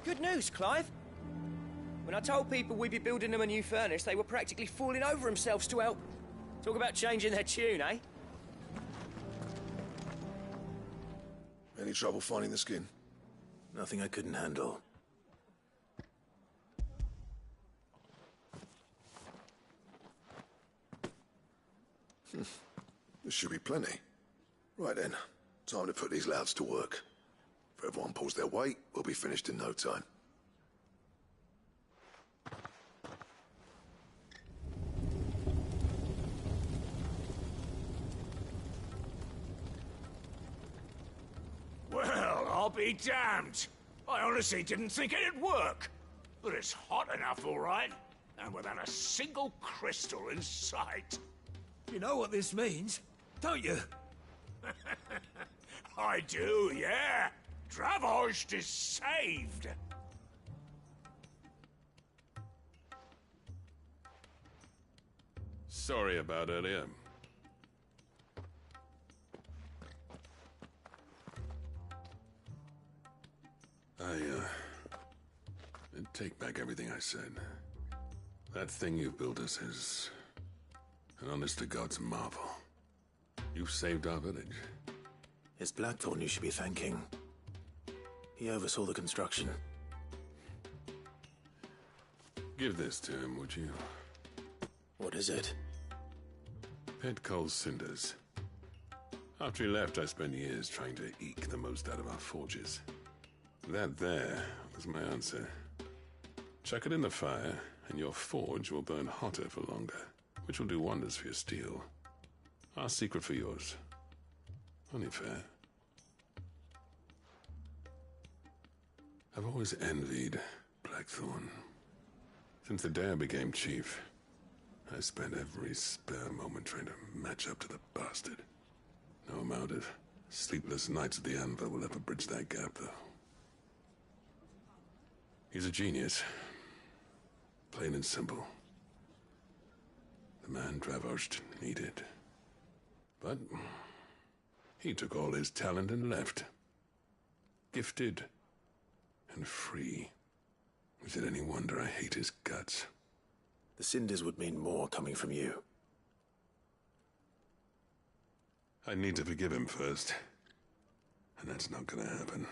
Speaker 3: Good news, Clive. When I told people we'd be building them a new furnace, they were practically falling over themselves to help. Talk about changing their tune, eh?
Speaker 17: Any trouble finding the skin?
Speaker 19: Nothing I couldn't handle.
Speaker 17: There should be plenty. Right then, time to put these louds to work. If everyone pulls their weight, we'll be finished in no time.
Speaker 28: Well, I'll be damned. I honestly didn't think it'd work. But it's hot enough, all right. And without a single crystal in sight.
Speaker 12: You know what this means, don't you?
Speaker 28: I do, yeah. Dravost is saved.
Speaker 13: Sorry about earlier. I take back everything I said. That thing you built us is an honest-to-God's marvel. You saved our village.
Speaker 19: It's Blackthorn you should be thanking. He oversaw the construction.
Speaker 13: Give this to him, would you?
Speaker 19: What is it?
Speaker 13: Pet Cole's cinders. After he left, I spent years trying to eke the most out of our forges. That there was my answer. Chuck it in the fire, and your forge will burn hotter for longer, which will do wonders for your steel. Our secret for yours. Only fair. I've always envied Blackthorn. Since the day I became chief, I spent every spare moment trying to match up to the bastard. No amount of sleepless nights at the anvil will ever bridge that gap, though. He's a genius. Plain and simple. The man Dravosht needed. But he took all his talent and left. Gifted and free. Is it any wonder I hate his guts?
Speaker 19: The cinders would mean more coming from you.
Speaker 13: I need to forgive him first. And that's not gonna happen.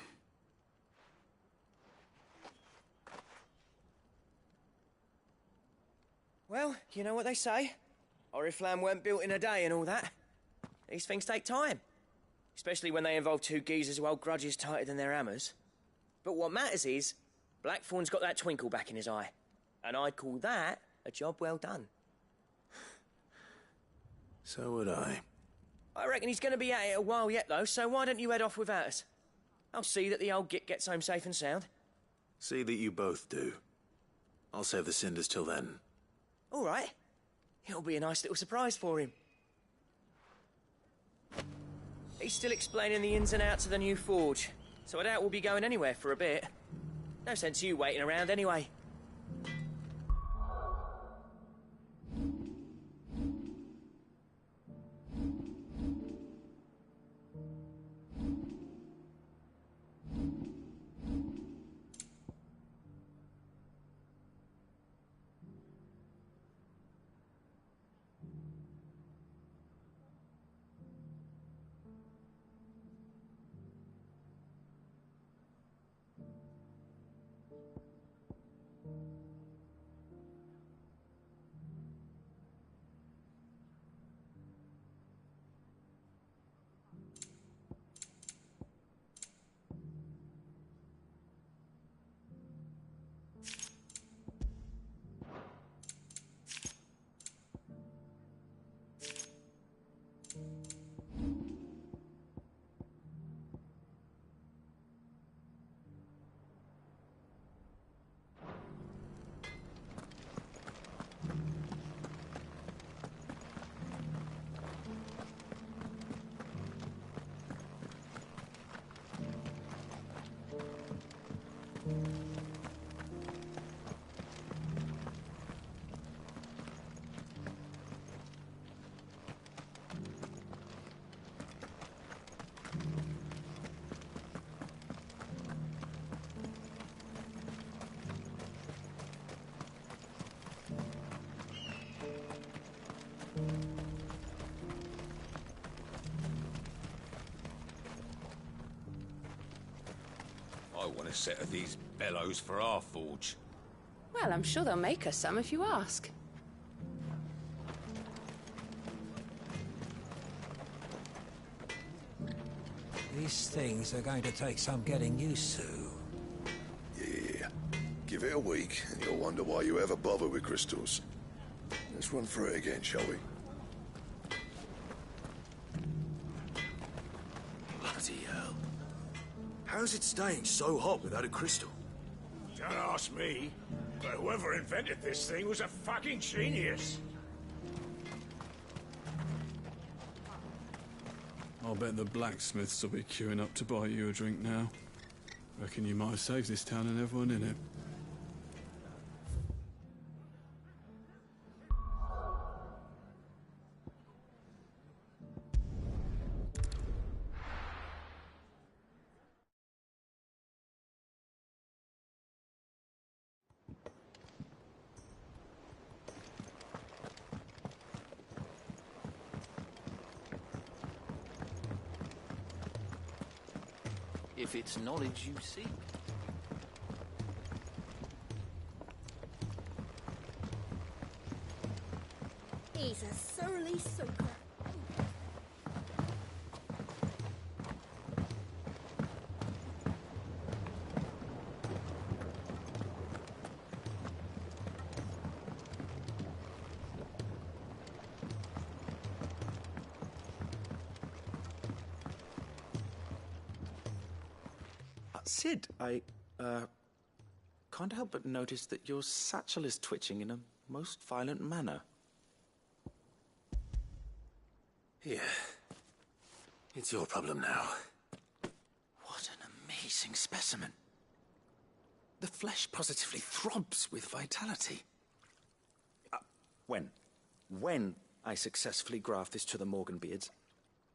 Speaker 3: Well, you know what they say. Oriflamme weren't built in a day and all that. These things take time. Especially when they involve two geezers who hold grudges tighter than their hammers. But what matters is, Blackthorn's got that twinkle back in his eye. And I'd call that a job well done.
Speaker 19: So would I.
Speaker 3: I reckon he's going to be at it a while yet, though, so why don't you head off without us? I'll see that the old git gets home safe and sound.
Speaker 19: See that you both do. I'll save the cinders till then.
Speaker 3: All right. It'll be a nice little surprise for him. He's still explaining the ins and outs of the new forge, so I doubt we'll be going anywhere for a bit. No sense you waiting around anyway.
Speaker 28: I want a set of these bellows for our forge.
Speaker 5: Well, I'm sure they'll make us some if you ask.
Speaker 12: These things are going to take some getting used to.
Speaker 17: Yeah. Give it a week, and you'll wonder why you ever bother with crystals. Let's run through it again, shall we?
Speaker 20: Bloody hell. How's it staying so hot without a crystal?
Speaker 28: Don't ask me, but whoever invented this thing was a fucking genius.
Speaker 4: I'll bet the blacksmiths will be queuing up to buy you a drink now. Reckon you might have saved this town and everyone in it.
Speaker 15: if it's knowledge you seek.
Speaker 2: He's a surly sucker.
Speaker 6: Sid, I can't help but notice that your satchel is twitching in a most violent manner.
Speaker 19: Here. It's your problem now.
Speaker 6: What an amazing specimen. The flesh positively throbs with vitality. When I successfully graft this to the Morgan beards,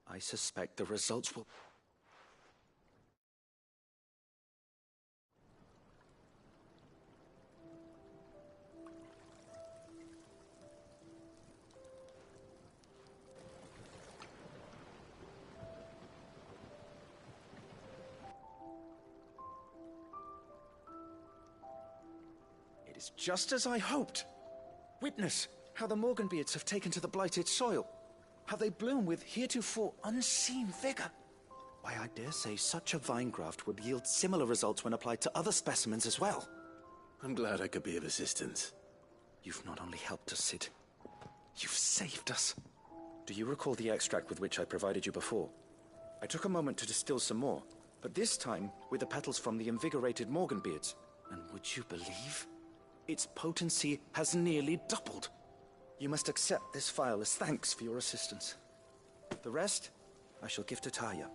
Speaker 6: I suspect the results will... It is just as I hoped. Witness how the Morganbeards have taken to the blighted soil. How they bloom with heretofore unseen vigor. Why, I dare say such a vine graft would yield similar results when applied to other specimens as well.
Speaker 19: I'm glad I could be of assistance.
Speaker 6: You've not only helped us, Sid, you've saved us. Do you recall the extract with which I provided you before? I took a moment to distill some more, but this time with the petals from the invigorated Morganbeards. And would you believe? Its potency has nearly doubled. You must accept this vial as thanks for your assistance. The rest, I shall give to Taya.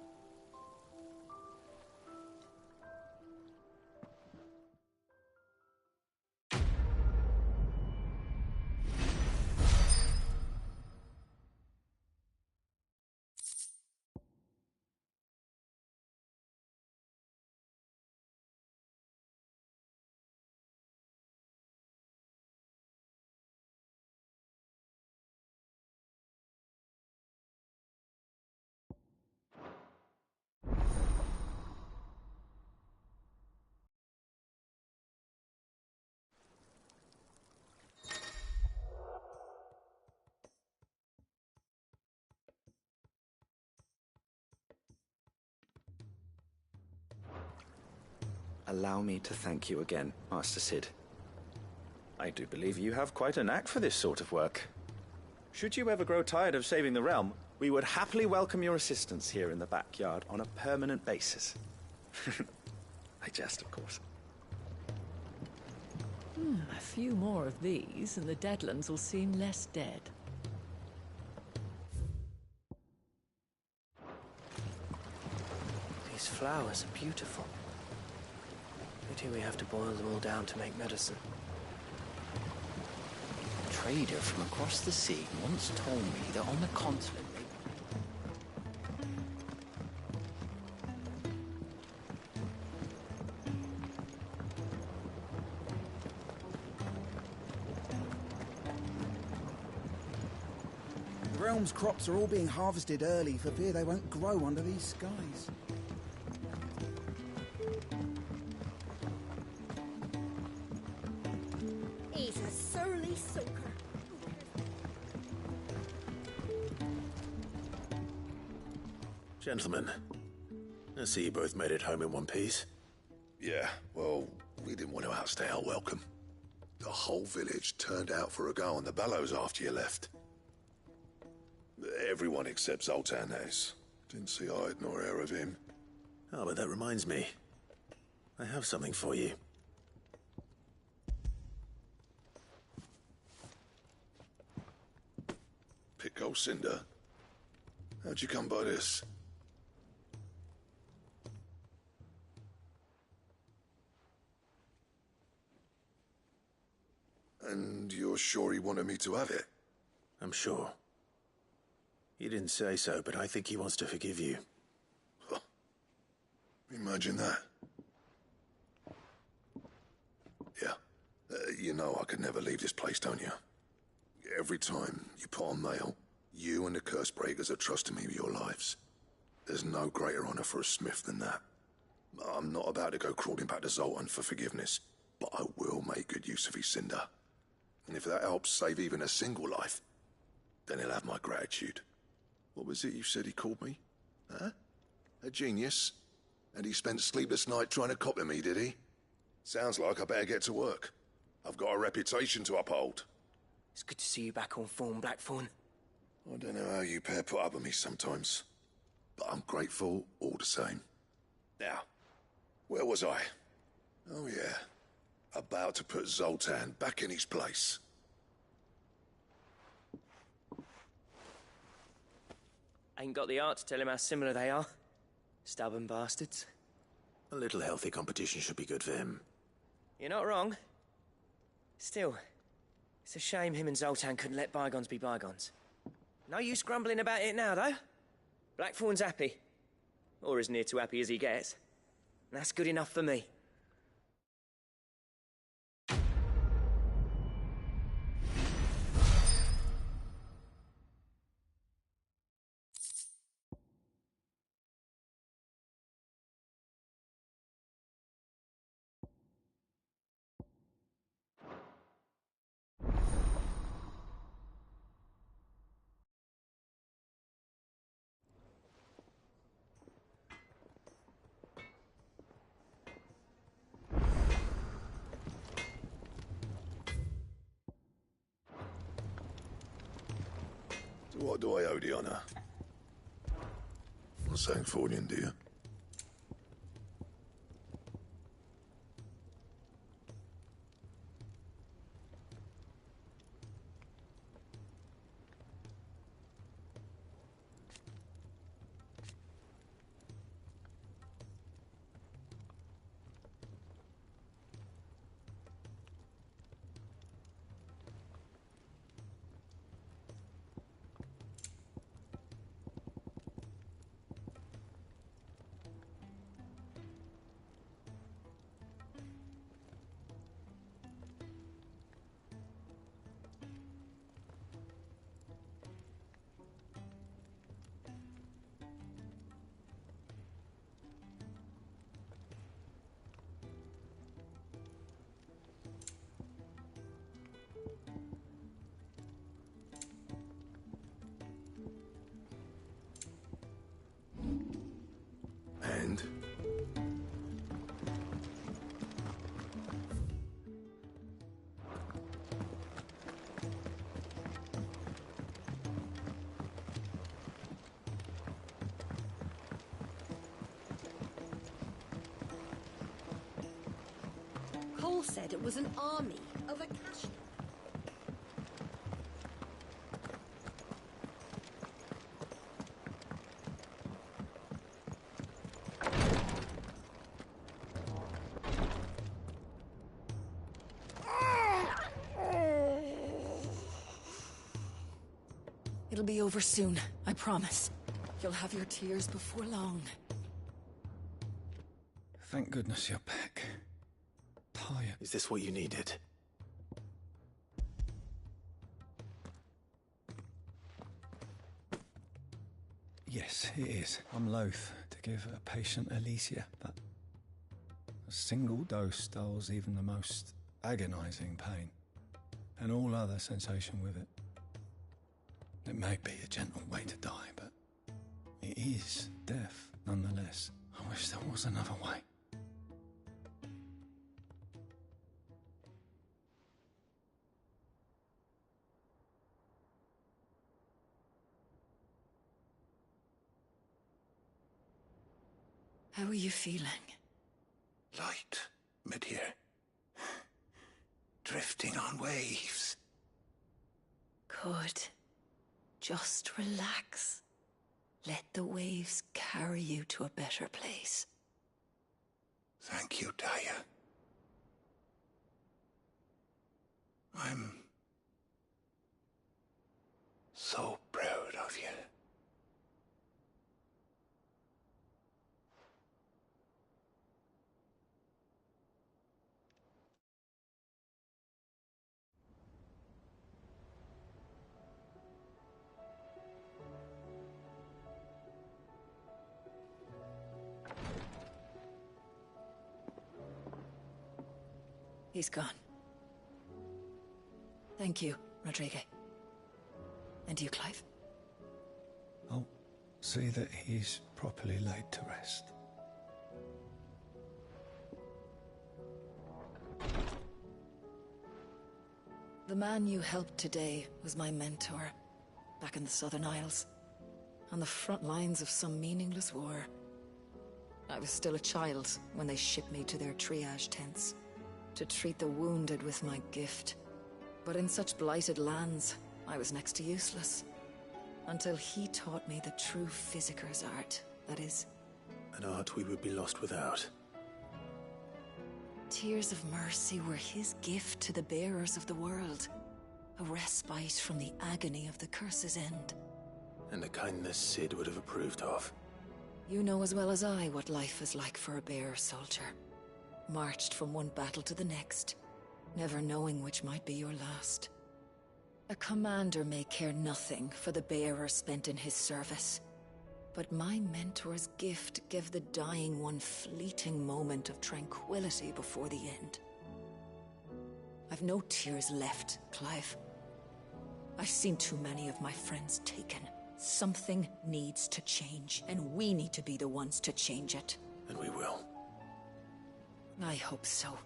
Speaker 6: Allow me to thank you again, Master Sid. I do believe you have quite a knack for this sort of work. Should you ever grow tired of saving the realm, we would happily welcome your assistance here in the backyard on a permanent basis. I jest, of course.
Speaker 1: A few more of these, and the Deadlands will seem less dead.
Speaker 3: These flowers are beautiful. Pity we have to boil them all down to make medicine.
Speaker 15: A trader from across the sea once told me that on the continent
Speaker 8: The realm's crops are all being harvested early for fear they won't grow under these skies.
Speaker 2: He's a surly sucker.
Speaker 19: Gentlemen, I see you both made it home in one piece.
Speaker 17: Yeah, well, we didn't want to outstay our welcome. The whole village turned out for a go on the bellows after you left. Everyone except Zoltanes. Didn't see hide nor hair of him.
Speaker 19: Oh, but that reminds me. I have something for you.
Speaker 17: Pico Cinder? How'd you come by this? And you're sure he wanted me to have it?
Speaker 19: I'm sure. He didn't say so, but I think he wants to forgive you.
Speaker 17: Huh. Imagine that. Yeah. You know I could never leave this place, don't you? Every time you put on mail, you and the Curse Breakers are trusting me with your lives. There's no greater honor for a smith than that. I'm not about to go crawling back to Zoltan for forgiveness, but I will make good use of his cinder. And if that helps save even a single life, then he'll have my gratitude. What was it you said he called me? Huh? A genius? And he spent sleepless night trying to copy me, did he? Sounds like I better get to work. I've got a reputation to uphold.
Speaker 3: It's good to see you back on form, Blackthorn.
Speaker 17: I don't know how you pair put up with me sometimes, but I'm grateful all the same. Now, where was I? Oh yeah, about to put Zoltan back in his place.
Speaker 3: Ain't got the art to tell him how similar they are. Stubborn bastards.
Speaker 19: A little healthy competition should be good for him.
Speaker 3: You're not wrong. Still, it's a shame him and Zoltan couldn't let bygones be bygones. No use grumbling about it now, though. Blackthorn's happy. Or as near to happy as he gets. And that's good enough for me.
Speaker 17: So what do I owe the honour? I'm saying Fornian, dear. And?
Speaker 2: Cole said it was an army of Akashi.
Speaker 1: It'll be over soon, I promise. You'll have your tears before long.
Speaker 7: Thank goodness you're back. Tired.
Speaker 19: Is this what you needed?
Speaker 7: Yes, it is. I'm loath to give a patient Alicia, but a single dose dulls even the most agonizing pain, and all other sensation with it. It may be a gentle way to die, but it is death nonetheless. I wish there was another way.
Speaker 1: How are you feeling?
Speaker 8: Light, mid-here. Drifting on waves.
Speaker 1: Good. Just relax. Let the waves carry you to a better place.
Speaker 8: Thank you, Daya. I'm so proud of you.
Speaker 10: He's gone. Thank you, Rodrigue. And you, Clive.
Speaker 7: I'll see that he's properly laid to rest.
Speaker 10: The man you helped today was my mentor, back in the Southern Isles, on the front lines of some meaningless war. I was still a child when they shipped me to their triage tents, to treat the wounded with my gift. But in such blighted lands, I was next to useless. Until he taught me the true physicker's art, that is.
Speaker 19: An art we would be lost without.
Speaker 10: Tears of mercy were his gift to the bearers of the world. A respite from the agony of the curse's end.
Speaker 19: And a kindness Sid would have approved of.
Speaker 10: You know as well as I what life is like for a bearer soldier. Marched from one battle to the next, never knowing which might be your last. A commander may care nothing for the bearer spent in his service. But my mentor's gift gave the dying one fleeting moment of tranquility before the end. I've no tears left, Clive. I've seen too many of my friends taken. Something needs to change, and we need to be the ones to change it.
Speaker 19: And we will.
Speaker 10: I hope so.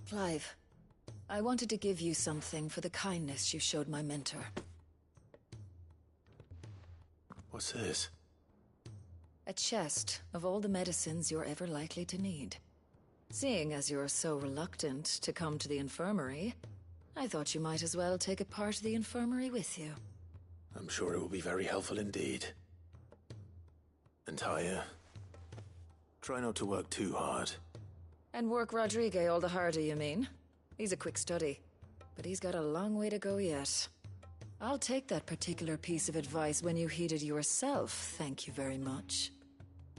Speaker 10: Clive, I wanted to give you something for the kindness you showed my mentor.
Speaker 19: What's this?
Speaker 10: A chest of all the medicines you're ever likely to need. Seeing as you're so reluctant to come to the infirmary, I thought you might as well take a part of the infirmary with you.
Speaker 19: I'm sure it will be very helpful indeed. And Taya, try not to work too hard.
Speaker 10: And work Rodrigue all the harder, you mean? He's a quick study, but he's got a long way to go yet. I'll take that particular piece of advice when you heed it yourself, thank you very much.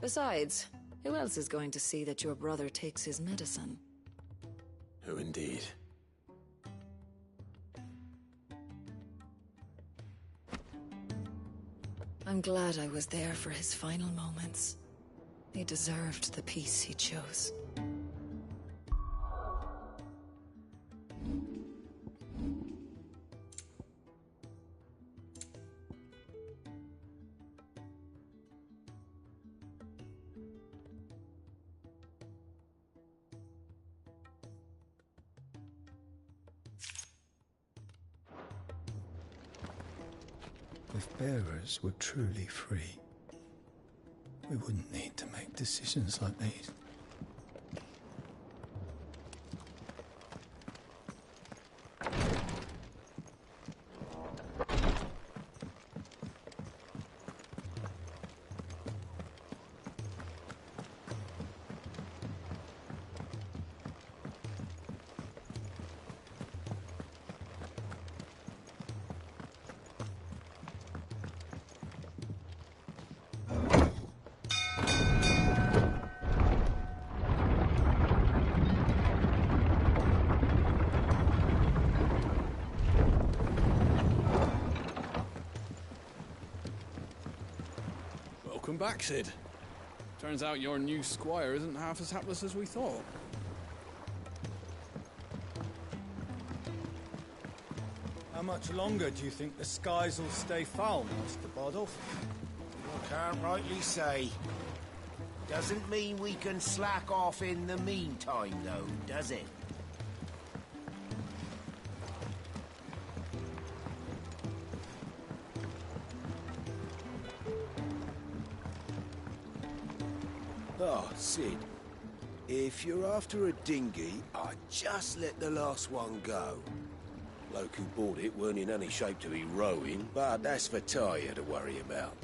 Speaker 10: Besides, who else is going to see that your brother takes his medicine?
Speaker 19: Who indeed?
Speaker 10: I'm glad I was there for his final moments. He deserved the peace he chose.
Speaker 7: If bearers were truly free, we wouldn't need to make decisions like these.
Speaker 4: Welcome back, Sid. Turns out your new squire isn't half as hapless as we thought.
Speaker 7: How much longer do you think the skies will stay foul, Master Bardolph?
Speaker 11: I can't rightly say. Doesn't mean we can slack off in the meantime, though, does it?
Speaker 17: Ah, Sid. If you're after a dinghy, I'd just let the last one go. Bloke who bought it weren't in any shape to be rowing, but that's for Taya to worry about.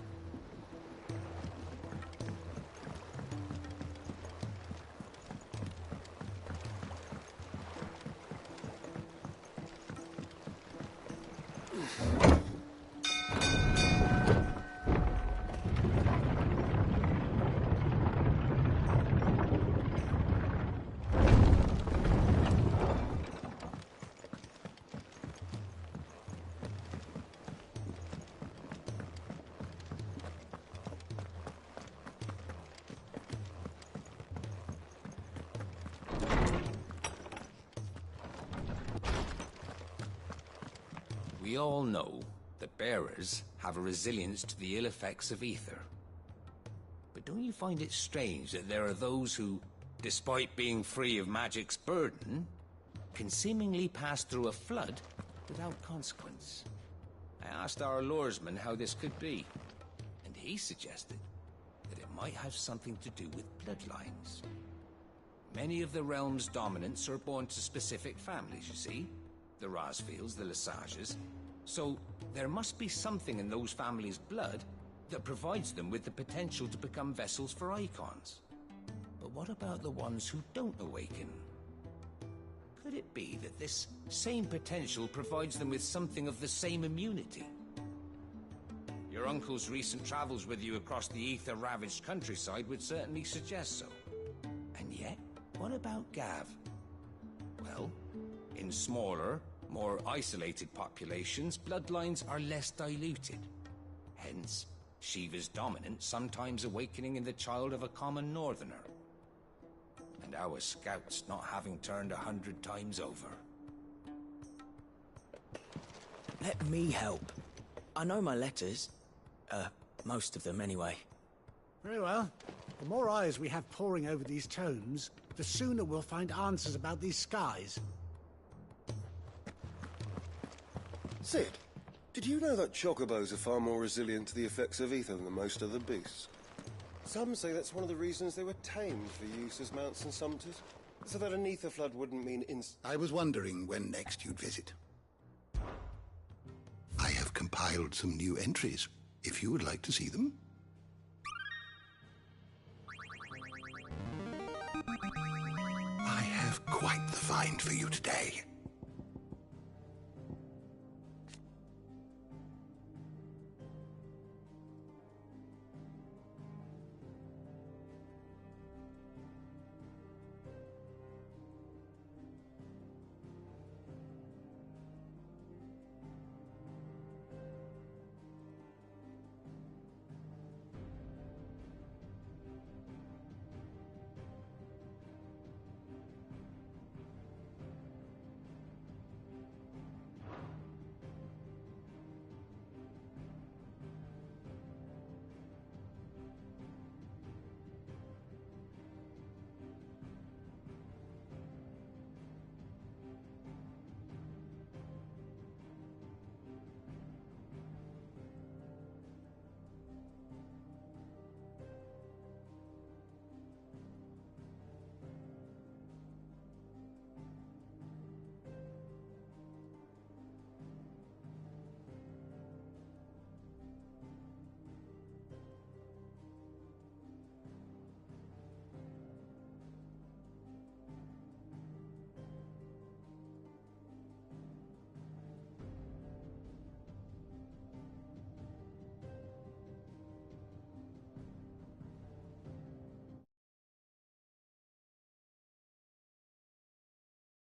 Speaker 14: We all know that bearers have a resilience to the ill effects of ether. But don't you find it strange that there are those who, despite being free of magic's burden, can seemingly pass through a flood without consequence? I asked our luresman how this could be, and he suggested that it might have something to do with bloodlines. Many of the realm's dominants are born to specific families, you see. The Rasfields, the Lesages. So there must be something in those families' blood that provides them with the potential to become vessels for icons. But what about the ones who don't awaken? Could it be that this same potential provides them with something of the same immunity? Your uncle's recent travels with you across the ether-ravaged countryside would certainly suggest so. And yet, what about Gav? Well, in smaller, more isolated populations, bloodlines are less diluted. Hence, Shiva's dominant sometimes awakening in the child of a common northerner. And our scouts not having turned 100 times over.
Speaker 16: Let me help. I know my letters. Most of them anyway.
Speaker 18: Very well. The more eyes we have poring over these tomes, the sooner we'll find answers about these skies.
Speaker 21: Sid, did you know that chocobos are far more resilient to the effects of ether than most other beasts? Some say that's one of the reasons they were tamed for use as mounts and sumpters, so that an ether flood wouldn't mean
Speaker 22: I was wondering when next you'd visit. I have compiled some new entries, if you would like to see them. I have quite the find for you today.